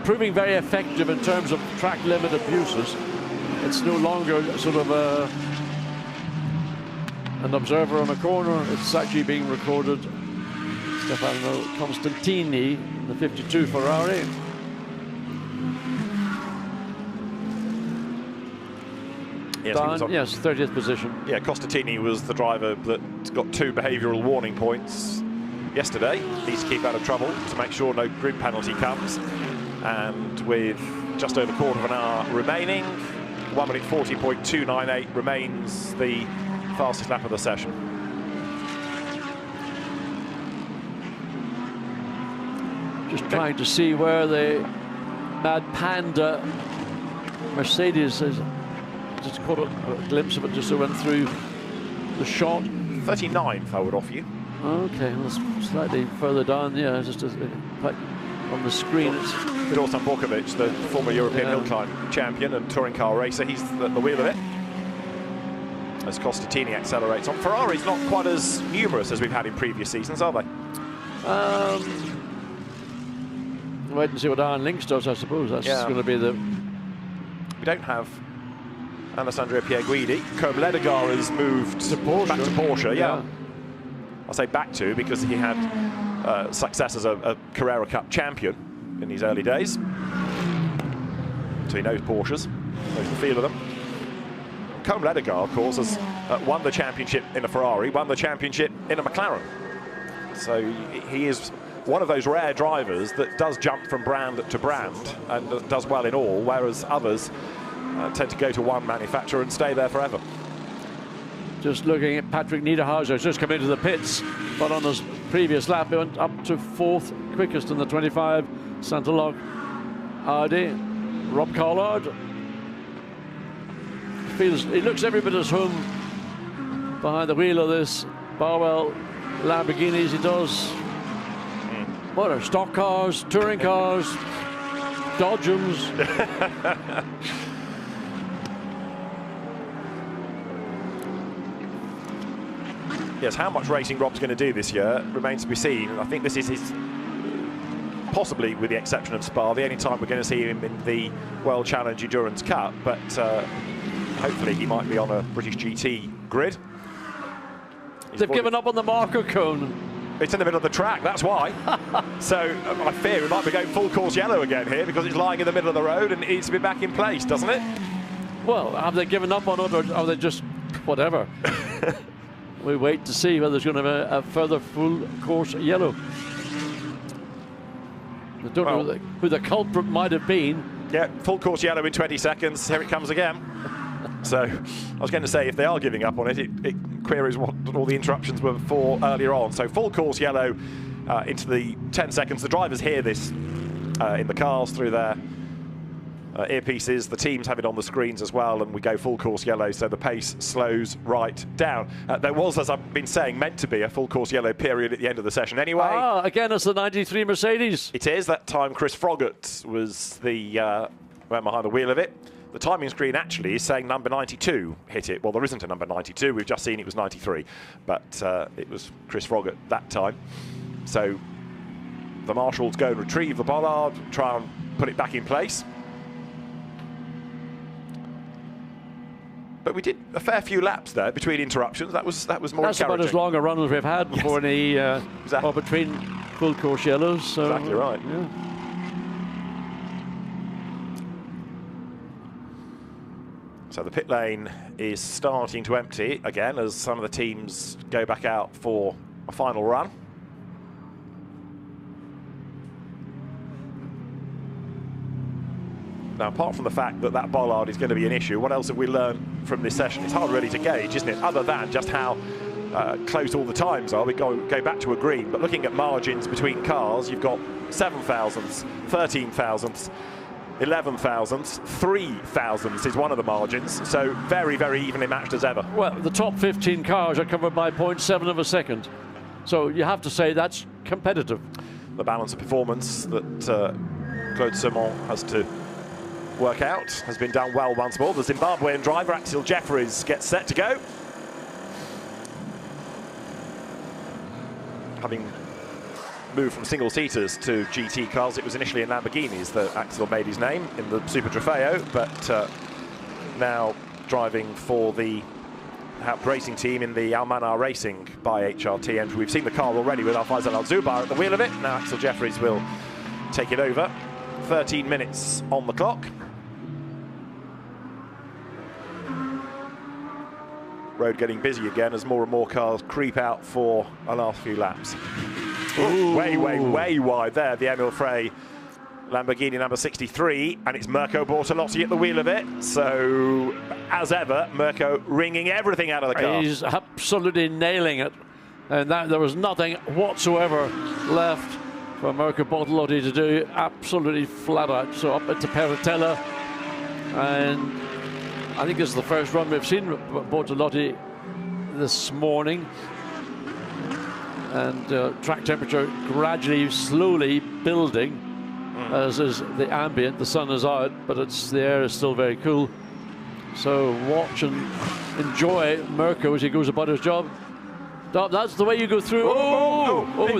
[SPEAKER 2] proving very effective in terms of track limit abuses. It's no longer sort of an observer on a corner, it's actually being recorded. Stefano Constantini, the 52 Ferrari.
[SPEAKER 1] Yes,
[SPEAKER 2] Down, yes, 30th position.
[SPEAKER 1] Yeah, Costantini was the driver that got 2 behavioural warning points yesterday. Needs to keep out of trouble to make sure no grid penalty comes. And with just over a quarter of an hour remaining, 1 minute 40.298 remains the fastest lap of the session.
[SPEAKER 2] Just trying to see where the Mad Panda Mercedes is. Just caught a glimpse of it just as I went through the shot.
[SPEAKER 1] 39th, I would offer you.
[SPEAKER 2] Okay, well, slightly further down, yeah, just on the screen.
[SPEAKER 1] Dusan Borkovic, the former European hill climb champion and touring car racer, he's at the wheel of it. As Costantini accelerates on. Ferrari's not quite as numerous as we've had in previous seasons, are they?
[SPEAKER 2] Wait and see what Iron Lynx does, I suppose. That's going to be the...
[SPEAKER 1] We don't have Alessandro Pierguidi. Côme Ledegar has moved back to Porsche, yeah. I'll say back to because he had success as a Carrera Cup champion in his early days. So he knows Porsches, knows the feel of them. Côme Ledegar, of course, has won the championship in a Ferrari, won the championship in a McLaren. So he is one of those rare drivers that does jump from brand to brand and does well in all, whereas others tend to go to one manufacturer and stay there forever.
[SPEAKER 2] Just looking at Patrick Niederhauser, just come into the pits, but on his previous lap, he went up to 4th quickest in the 25 Santolog Audi. Rob Collard he looks every bit as home behind the wheel of this Barwell Lamborghinis. He does. What are stock cars, touring cars, Dodgems?
[SPEAKER 1] Yes, how much racing Rob's going to do this year remains to be seen. I think this is his, possibly with the exception of Spa, the only time we're going to see him in the World Challenge Endurance Cup, but hopefully he might be on a British GT grid.
[SPEAKER 2] They've given up on the marker cone.
[SPEAKER 1] It's in the middle of the track, that's why. So I fear we might be going full course yellow again here because it's lying in the middle of the road and it needs to be back in place, doesn't it?
[SPEAKER 2] Well, have they given up on it or are they just whatever? We wait to see whether there's going to be a further full course yellow. I don't know who the culprit might have been.
[SPEAKER 1] Yeah, full course yellow in 20 seconds. Here it comes again. So I was going to say, if they are giving up on it, it queries what all the interruptions were for earlier on. So full course yellow into the 10 seconds. The drivers hear this in the cars through their earpieces. The teams have it on the screens as well, and we go full course yellow, so the pace slows right down. There was, as I've been saying, meant to be a full course yellow period at the end of the session anyway.
[SPEAKER 2] Again, it's the 93 Mercedes.
[SPEAKER 1] It is. That time Chris Froggatt was the man behind the wheel of it. The timing screen actually is saying number 92 hit it. Well, there isn't a number 92. We've just seen it was 93, but it was Chris Froggatt that time. So the marshals go and retrieve the bollard, try and put it back in place. But we did a fair few laps there between interruptions. That was more encouraging.
[SPEAKER 2] That's about as long a run as we've had before any
[SPEAKER 1] exactly.
[SPEAKER 2] or between full course yellows. So,
[SPEAKER 1] exactly right.
[SPEAKER 2] Yeah.
[SPEAKER 1] So the pit lane is starting to empty again as some of the teams go back out for a final run. Now, apart from the fact that that bollard is going to be an issue, what else have we learned from this session? It's hard really to gauge, isn't it? Other than just how close all the times are. We go back to a green, but looking at margins between cars, you've got 7 thousandths, 13 thousandths, 11 thousandths, 3 thousandths is one of the margins. So very, very evenly matched as ever.
[SPEAKER 2] Well, the top 15 cars are covered by 0.7 of a second. So you have to say that's competitive.
[SPEAKER 1] The balance of performance that Claude Simon has to work out has been done well once more. The Zimbabwean driver, Axel Jeffries, gets set to go. Having moved from single-seaters to GT cars, it was initially in Lamborghinis that Axel made his name in the Super Trofeo, but now driving for the racing team in the Almanar Racing by HRT, and we've seen the car already with Al-Faisal Al-Zubar at the wheel of it. Now Axel Jeffries will take it over. 13 minutes on the clock. Road getting busy again as more and more cars creep out for a last few laps. Ooh, way wide there, the Emil Frey Lamborghini number 63, and it's Mirko Bortolotti at the wheel of it. So, as ever, Mirko wringing everything out of the car.
[SPEAKER 2] He's absolutely nailing it, and there was nothing whatsoever left for Mirko Bortolotti to do. Absolutely flat out. So up into Peratella, and I think this is the first run we've seen Bortolotti this morning. And track temperature gradually, slowly building, as is the ambient. The sun is out, but the air is still very cool. So watch and enjoy Mirko as he goes about his job. That's the way you go through.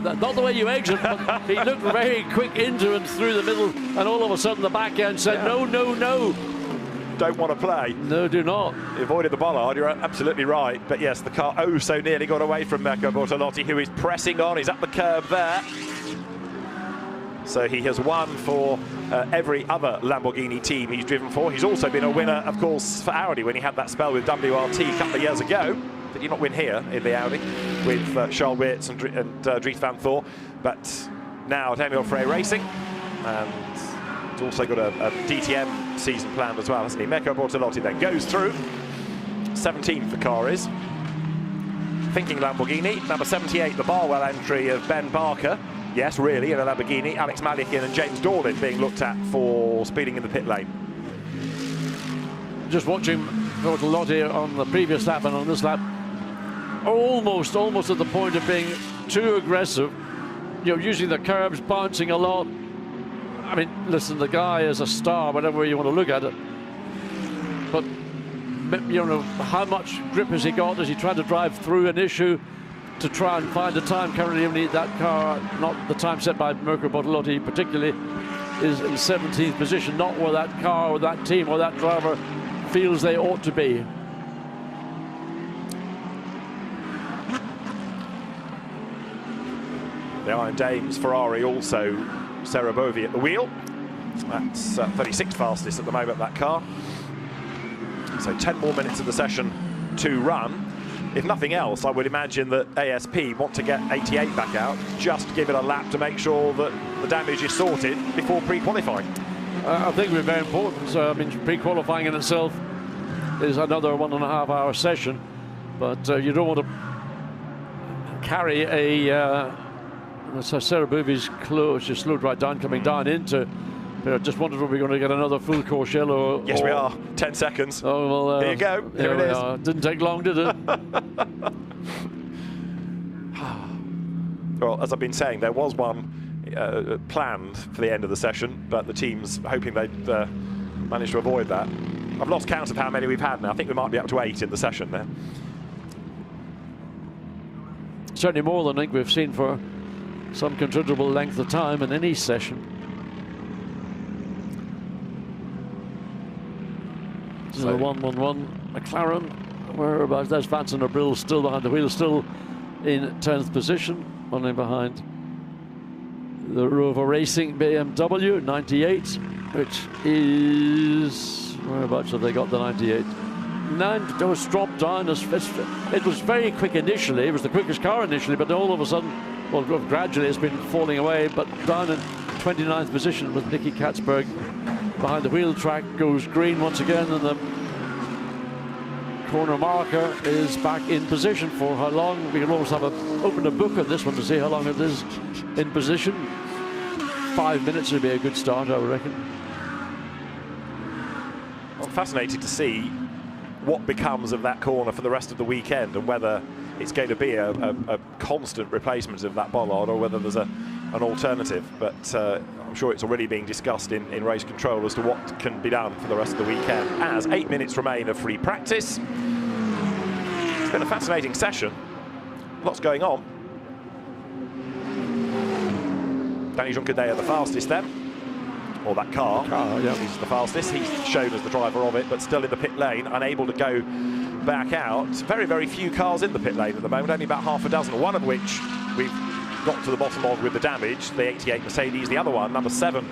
[SPEAKER 2] Not the way you exit, but he looked very quick into and through the middle, and all of a sudden the back end said, no, no, no.
[SPEAKER 1] Don't want to play.
[SPEAKER 2] No, do not.
[SPEAKER 1] He avoided the bollard, you're absolutely right. But yes, the car so nearly got away from Mirko Bortolotti, who is pressing on. He's up the curb there. So he has won for every other Lamborghini team he's driven for. He's also been a winner, of course, for Audi when he had that spell with WRT a couple of years ago. Did he not win here in the Audi with Charles Weerts and Dries van Thor? But now at Emil Frey Racing, and he's also got a DTM season planned as well, hasn't he? Mirko Bortolotti then goes through. 17th the car is. Thinking Lamborghini, number 78, the Barwell entry of Ben Barker. Yes, really, in a Lamborghini. Alex Malikin and James Dorlin being looked at for speeding in the pit lane.
[SPEAKER 2] Just watching Bortolotti on the previous lap and on this lap, almost at the point of being too aggressive. You know, using the curbs, bouncing a lot. I mean, listen, the guy is a star, whatever way you want to look at it. But, you know, how much grip has he got as he tried to drive through an issue to try and find a time? Currently, only that car, not the time set by Mirko Bortolotti particularly, is in 17th position, not where that car or that team or that driver feels they ought to be.
[SPEAKER 1] The Iron Dames Ferrari also Sarah Bovey at the wheel. That's 36th fastest at the moment, that car. So 10 more minutes of the session to run. If nothing else, I would imagine that ASP want to get 88 back out, just give it a lap to make sure that the damage is sorted before pre-qualifying.
[SPEAKER 2] I think it would be very important. I mean, pre-qualifying in itself is another 1.5 hour session, but you don't want to carry a so Sarah Bovey's close, just slowed right down, coming down into. But I just wondered if we were going to get another full course yellow.
[SPEAKER 1] Yes, we are. 10 seconds.
[SPEAKER 2] Oh, well,
[SPEAKER 1] here you go. Here it is.
[SPEAKER 2] Didn't take long, did it?
[SPEAKER 1] Well, as I've been saying, there was one planned for the end of the session, but the team's hoping they'd manage to avoid that. I've lost count of how many we've had now. I think we might be up to 8 in the session there.
[SPEAKER 2] Certainly more than I think we've seen for some considerable length of time in any session. So 1-1-1 McLaren, whereabouts? There's Van der Brill still behind the wheel, still in 10th position, running behind the Rover Racing BMW 98, which is, whereabouts have they got the 98? It was dropped down. It was very quick initially. It was the quickest car initially, but all of a sudden, well, gradually it's been falling away. But down in 29th position with Nicky Katzberg behind the wheel. Track goes green once again, and the corner marker is back in position. For how long? We can almost have open a book on this one to see how long it is in position. 5 minutes would be a good start, I would reckon.
[SPEAKER 1] I'm fascinated to see what becomes of that corner for the rest of the weekend, and whether it's going to be a constant replacement of that bollard, or whether there's an alternative. But I'm sure it's already being discussed in race control as to what can be done for the rest of the weekend, as 8 minutes remain of free practice. It's been a fascinating session. Lots going on. Danny Juncadella the fastest then. Or that car, yeah. He's the fastest. He's shown as the driver of it, but still in the pit lane, unable to go back out. Very, very few cars in the pit lane at the moment, only about half a dozen, one of which we've got to the bottom of with the damage, the 88 Mercedes. The other one, number 7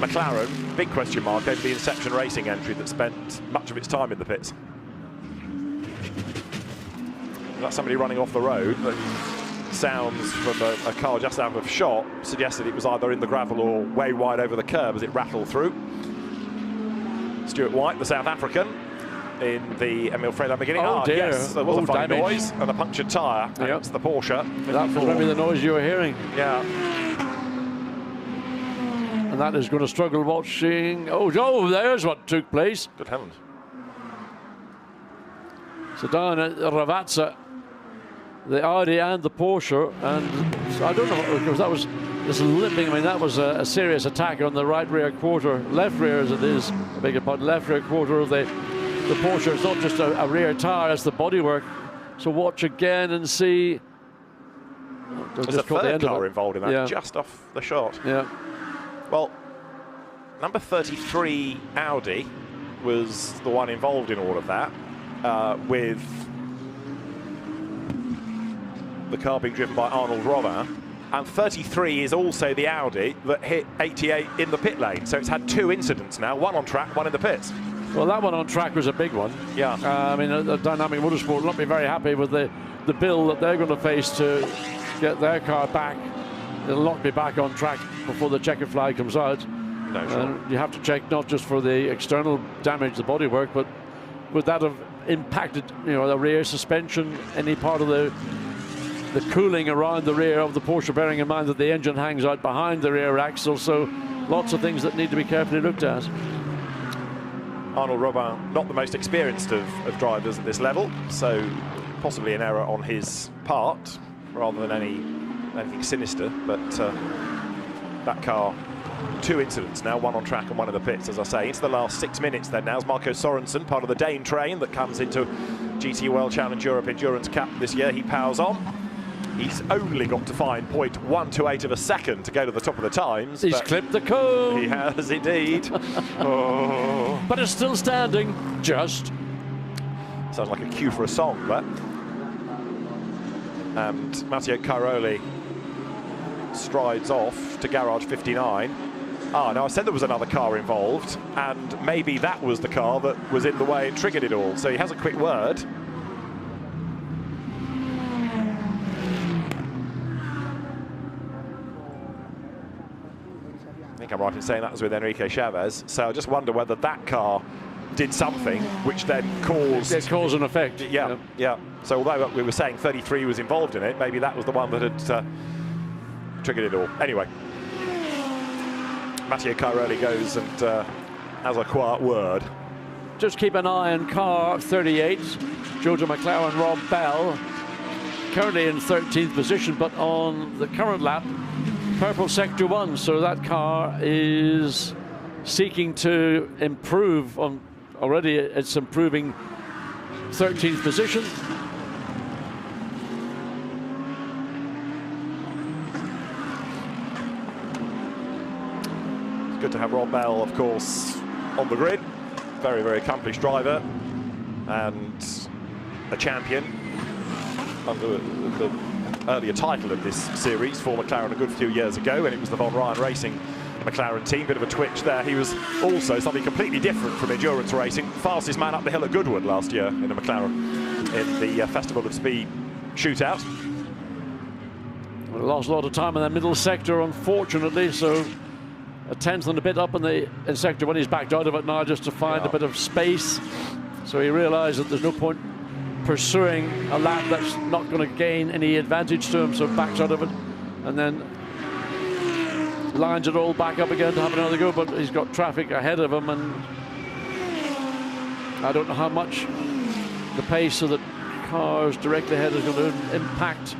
[SPEAKER 1] McLaren, big question mark over the Inception Racing entry that spent much of its time in the pits. That's somebody running off the road, but sounds from a car just out of shot suggested it was either in the gravel or way wide over the curb as it rattled through. Stuart White, the South African, in the Emil Frey Lamborghini.
[SPEAKER 2] Oh dear.
[SPEAKER 1] Yes, there was a funny
[SPEAKER 2] damage.
[SPEAKER 1] noise and a punctured tyre.
[SPEAKER 2] Yep.
[SPEAKER 1] It's the Porsche.
[SPEAKER 2] That was maybe the noise you were hearing.
[SPEAKER 1] Yeah.
[SPEAKER 2] And that is going to struggle watching. Oh, there's what took place.
[SPEAKER 1] Good heavens.
[SPEAKER 2] So down at Ravazza, the Audi and the Porsche, and I don't know, because that was just limping. I mean, that was a serious attack on the right rear quarter, left rear as it is, I beg your pardon, left rear quarter of the Porsche. It's not just a rear tyre, it's the bodywork. So watch again and see.
[SPEAKER 1] There's a third car involved in that, yeah. Just off the shot.
[SPEAKER 2] Yeah.
[SPEAKER 1] Well, number 33 Audi was the one involved in all of that, with the car being driven by Arnold Robin, and 33 is also the Audi that hit 88 in the pit lane. So it's had 2 incidents now, one on track, one in the pits.
[SPEAKER 2] Well, that one on track was a big one.
[SPEAKER 1] Yeah.
[SPEAKER 2] I mean, Dynamic Motorsport will not be very happy with the bill that they're going to face to get their car back. It'll not be back on track before the checkered flag comes out.
[SPEAKER 1] No, sure.
[SPEAKER 2] You have to check not just for the external damage, the bodywork, but would that have impacted, the rear suspension, any part of the cooling around the rear of the Porsche, bearing in mind that the engine hangs out behind the rear axle, so lots of things that need to be carefully looked at.
[SPEAKER 1] Arnold Robin, not the most experienced of drivers at this level, so possibly an error on his part rather than anything sinister, but that car, 2 incidents now, one on track and one in the pits, as I say. Into the last 6 minutes then now is Marco Sorenson, part of the Dane train that comes into GT World Challenge Europe Endurance Cup this year. He powers on. He's only got to find 0.128 of a second to go to the top of the times.
[SPEAKER 2] He's clipped the cone.
[SPEAKER 1] He has indeed. Oh.
[SPEAKER 2] But it's still standing, just.
[SPEAKER 1] Sounds like a cue for a song, but. And Matteo Cairoli strides off to garage 59. Now I said there was another car involved, and maybe that was the car that was in the way and triggered it all. So he has a quick word. I think I'm right in saying that was with Enrique Chavez. So I just wonder whether that car did something which then caused...
[SPEAKER 2] It caused an effect.
[SPEAKER 1] Yeah, yeah. So although we were saying 33 was involved in it, maybe that was the one that had triggered it all. Anyway, Matteo Cairoli goes and has a quiet word.
[SPEAKER 2] Just keep an eye on car 38, Jojo McLaren, Rob Bell, currently in 13th position, but on the current lap, purple sector 1, so that car is seeking to improve on, already it's improving 13th position.
[SPEAKER 1] good to have Rob Bell, of course, on the grid. Very, very accomplished driver and a champion under the earlier title of this series for McLaren a good few years ago, and it was the Von Ryan Racing McLaren team. Bit of a twitch there. He was also something completely different from endurance racing. Fastest man up the hill at Goodwood last year in a McLaren in the Festival of Speed shootout.
[SPEAKER 2] We lost a lot of time in that middle sector, unfortunately, so a tenth and a bit up in sector one. He's backed out of it now just to find a bit of space. So he realised that there's no point pursuing a lap that's not going to gain any advantage to him, so backs out of it and then lines it all back up again to have another go, but he's got traffic ahead of him, and I don't know how much the pace of the cars directly ahead is going to impact.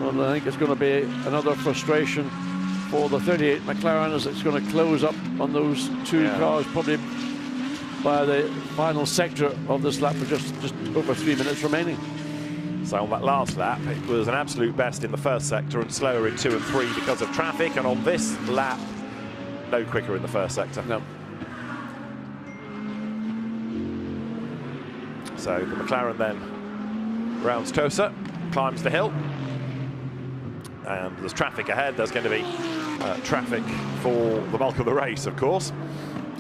[SPEAKER 2] And I think it's going to be another frustration for the 38 McLaren as it's going to close up on those two cars probably by the final sector of this lap with just over 3 minutes remaining.
[SPEAKER 1] So on that last lap, it was an absolute best in the first sector and slower in 2 and 3 because of traffic. And on this lap, no quicker in the first sector.
[SPEAKER 2] No.
[SPEAKER 1] So the McLaren then rounds Tosa, climbs the hill. And there's traffic ahead. There's going to be traffic for the bulk of the race, of course.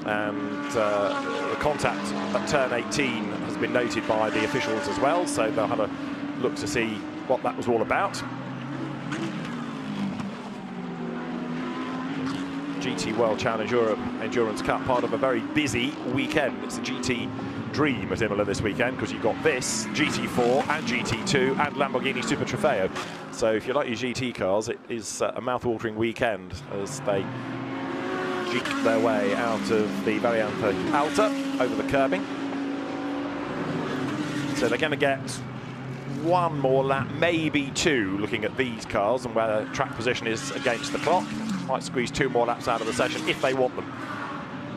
[SPEAKER 1] And the contact at turn 18 has been noted by the officials as well, so they'll have a look to see what that was all about. GT World Challenge Europe Endurance Cup, part of a very busy weekend. It's a GT dream at Imola this weekend because you've got this, GT4 and GT2 and Lamborghini Super Trofeo. So if you like your GT cars, it is a mouth-watering weekend as they jeek their way out of the Variante Alta over the curbing. So they're going to get one more lap, maybe two, looking at these cars and where track position is against the clock. Might squeeze 2 more laps out of the session if they want them.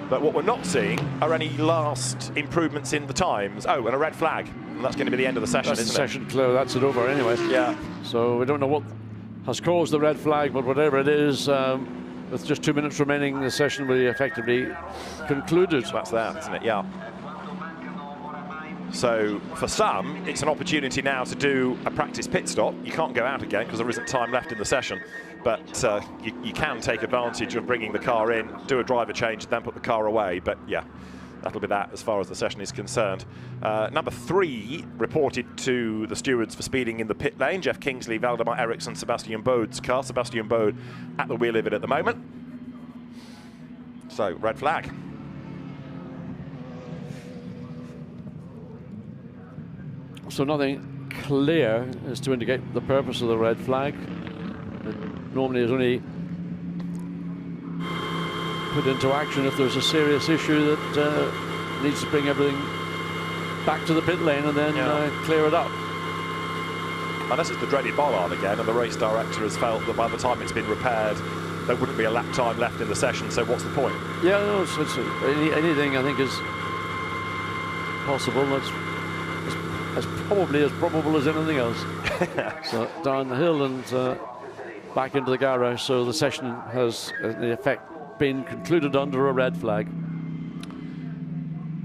[SPEAKER 1] But what we're not seeing are any last improvements in the times. Oh, and a red flag. And that's going to be the end of the session,
[SPEAKER 2] that's
[SPEAKER 1] isn't
[SPEAKER 2] the session clear. That's it over anyway.
[SPEAKER 1] Yeah.
[SPEAKER 2] So we don't know what has caused the red flag, but whatever it is, with just 2 minutes remaining, the session will be effectively concluded.
[SPEAKER 1] That's that, isn't it? Yeah. So for some, it's an opportunity now to do a practice pit stop. You can't go out again because there isn't time left in the session, but you can take advantage of bringing the car in, do a driver change, then put the car away. But yeah, that'll be that as far as the session is concerned. Number 3 reported to the stewards for speeding in the pit lane. Jeff Kingsley, Valdemar Eriksson, Sebastian Bode's car. Sebastian Bode at the wheel of it at the moment. So red flag.
[SPEAKER 2] So nothing clear as to indicate the purpose of the red flag. It normally is only put into action if there's a serious issue that needs to bring everything back to the pit lane and then clear it up.
[SPEAKER 1] Unless it's the dreaded bollard again, and the race director has felt that by the time it's been repaired, there wouldn't be a lap time left in the session, so what's the point?
[SPEAKER 2] Yeah, no, anything I think is possible. That's probably as probable as anything else. So down the hill and back into the garage. So the session has, in effect, been concluded under a red flag.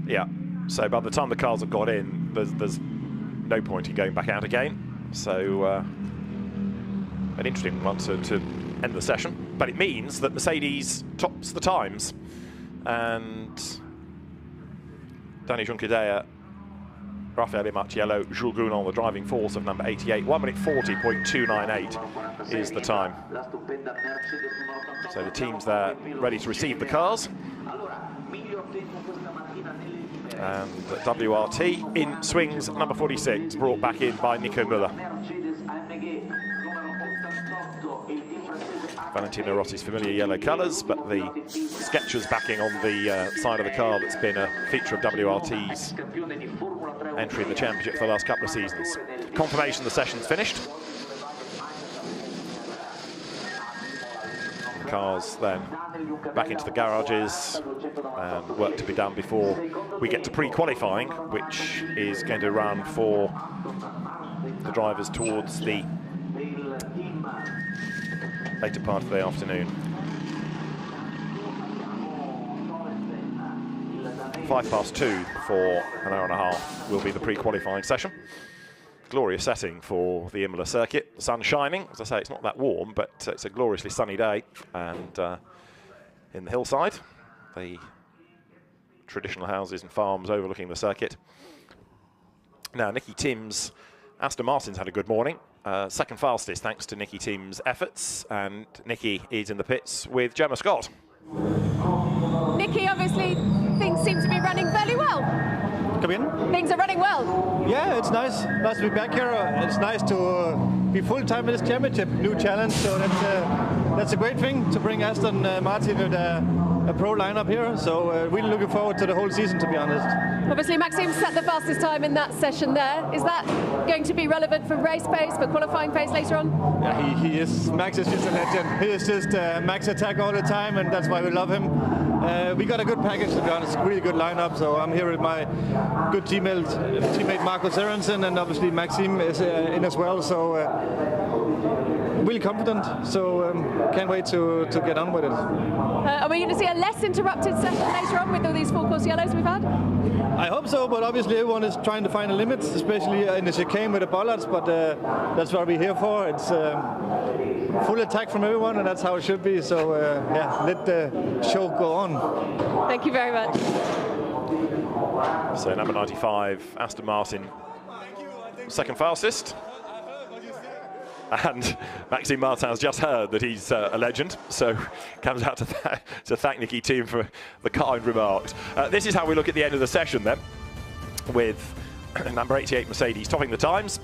[SPEAKER 1] Yeah. So by the time the cars have got in, there's no point in going back out again. So an interesting one to end the session. But it means that Mercedes tops the times, and Danny Juncadella, Raffaele Marciello, Jules Gounon, the driving force of number 88. 1 minute 40.298 is the time. So the team's there ready to receive the cars. And WRT in swings number 46, brought back in by Nico Müller. Valentino Rossi's familiar yellow colours, but the sketches backing on the side of the car that's been a feature of WRT's entry in the championship for the last couple of seasons. Confirmation the session's finished. Cars then back into the garages and work to be done before we get to pre-qualifying, which is going to run for the drivers towards the later part of the afternoon. 2:05 for an hour and a half will be the pre-qualifying session. Glorious setting for the Imola circuit. The sun's shining. As I say, it's not that warm, but it's a gloriously sunny day. And in the hillside, the traditional houses and farms overlooking the circuit. Now, Nicky Tim's Aston Martin's had a good morning. Second fastest thanks to Nicky Tim's efforts. And Nicky is in the pits with Gemma Scott.
[SPEAKER 3] Nicky, obviously, things seem to be running fairly well.
[SPEAKER 6] Come in?
[SPEAKER 3] Things are running well.
[SPEAKER 6] Yeah, it's nice. Nice to be back here. It's nice to be full-time in this championship. New challenge, so that's a great thing to bring Aston Martin with a pro lineup here. So really looking forward to the whole season, to be honest.
[SPEAKER 3] Obviously, Maxime set the fastest time in that session there. Is that going to be relevant for race pace, for qualifying pace later on?
[SPEAKER 6] Yeah, he is. Max is just a legend. He is just max attack all the time, and that's why we love him. We got a good package, to be honest. Really good lineup. So I'm here with my good teammate Marco Sorenson, and obviously Maxime is in as well. So really confident. So can't wait to get on with it.
[SPEAKER 3] Are we going to see a less interrupted session later on with all these full-course yellows we've had?
[SPEAKER 6] I hope so, but obviously everyone is trying to find a limit, especially in the chicane with the bollards, but that's what we're here for. It's full attack from everyone, and that's how it should be. So yeah, let the show go on.
[SPEAKER 3] Thank you very much.
[SPEAKER 1] So number 95, Aston Martin, second fastest. And Maxime Martin has just heard that he's a legend, so comes out to thank Nicky Tim for the kind remarks. This is how we look at the end of the session then, with number 88 Mercedes topping the times,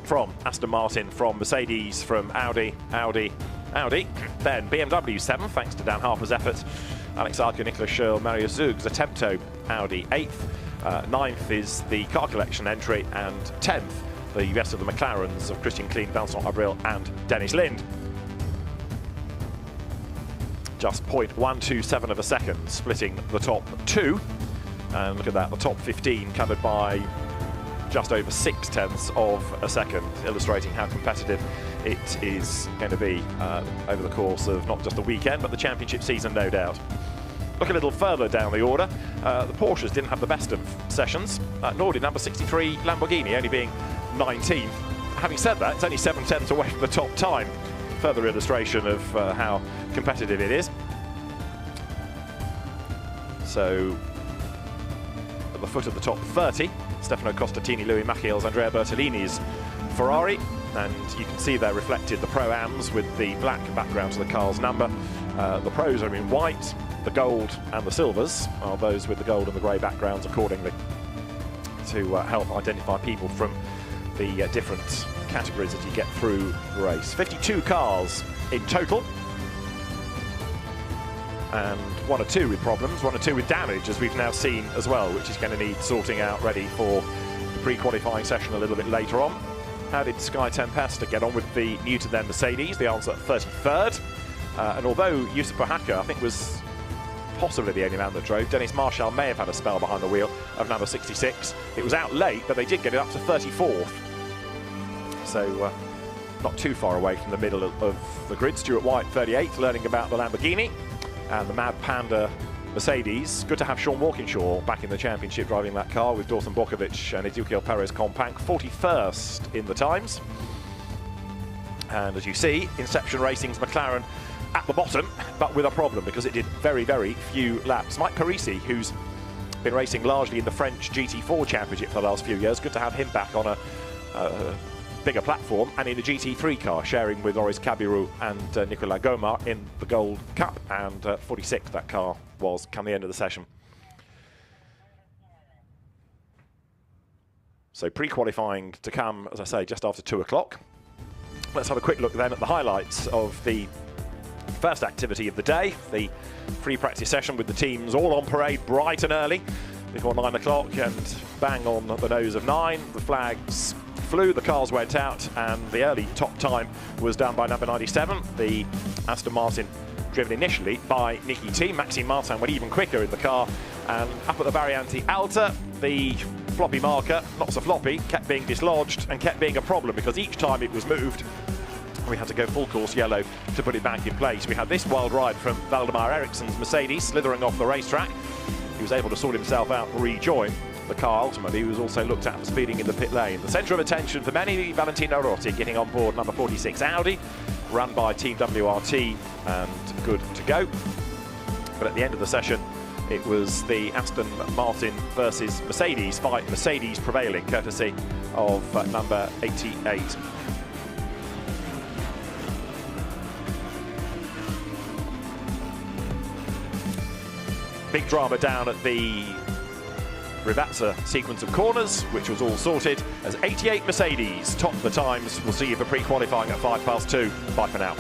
[SPEAKER 1] from Aston Martin, from Mercedes, from Audi, then BMW 7th, thanks to Dan Harper's efforts, Alex Arco, Nicolas Schurl, Mario Zug's Attempto Audi 8th, 9th is the car collection entry, and 10th the rest of the McLarens of Christian Klein, Vincent Abril and Dennis Lind. Just 0.127 of a second splitting the top two. And look at that, the top 15 covered by just over 0.6 of a second, illustrating how competitive it is going to be over the course of not just the weekend, but the championship season, no doubt. Look a little further down the order. The Porsches didn't have the best of sessions, nor did number 63 Lamborghini, only being 19th. Having said that, it's only 7/10 away from the top time. Further illustration of how competitive it is. So, at the foot of the top 30, Stefano Costantini, Louis Machiel's, Andrea Bertolini's Ferrari, and you can see there reflected the Pro-Ams with the black background to the car's number. The Pros are in white, the gold and the silvers are those with the gold and the grey backgrounds accordingly, to help identify people from the different categories as you get through the race. 52 cars in total, and 1 or 2 with problems, 1 or 2 with damage, as we've now seen as well, which is going to need sorting out ready for the pre-qualifying session a little bit later on. How did Sky Tempesta get on with the new to them Mercedes? The answer, 33rd. And although Yusuf Pohaka, I think, was possibly the only man that drove, Dennis Marshall may have had a spell behind the wheel of number 66. It was out late, but they did get it up to 34th. So not too far away from the middle of the grid. Stuart White, 38th, learning about the Lamborghini. And the Mad Panda Mercedes. Good to have Sean Walkinshaw back in the championship driving that car with Dawson Bokovic and Ezequiel Perez Compact, 41st in the times. And as you see, Inception Racing's McLaren at the bottom, but with a problem because it did very, very few laps. Mike Parisi, who's been racing largely in the French GT4 Championship for the last few years, good to have him back on a bigger platform and in a GT3 car, sharing with Oris Kabiru and Nicolas Gomar in the Gold Cup, and 46th that car was come the end of the session. So pre-qualifying to come, as I say, just after 2 o'clock. Let's have a quick look then at the highlights of the first activity of the day, the free practice session with the teams all on parade bright and early before 9 o'clock, and bang on the nose of 9. The flags flew, the cars went out, and the early top time was done by number 97, the Aston Martin, driven initially by Nicky Tim. Maxime Martin went even quicker in the car, and up at the Variante Alta, the floppy marker, not so floppy, kept being dislodged and kept being a problem because each time it was moved, We had to go full course yellow to put it back in place. We had this wild ride from Valdemar Ericsson's Mercedes slithering off the racetrack. He was able to sort himself out and rejoin the car. Ultimately, he was also looked at for speeding in the pit lane. The centre of attention for many, Valentino Rossi getting on board number 46 Audi, run by Team WRT and good to go. But at the end of the session, it was the Aston Martin versus Mercedes fight, Mercedes prevailing, courtesy of number 88. Big drama down at the Rivazza sequence of corners, which was all sorted as 88 Mercedes topped the times. We'll see you for pre-qualifying at 2:05. Bye for now.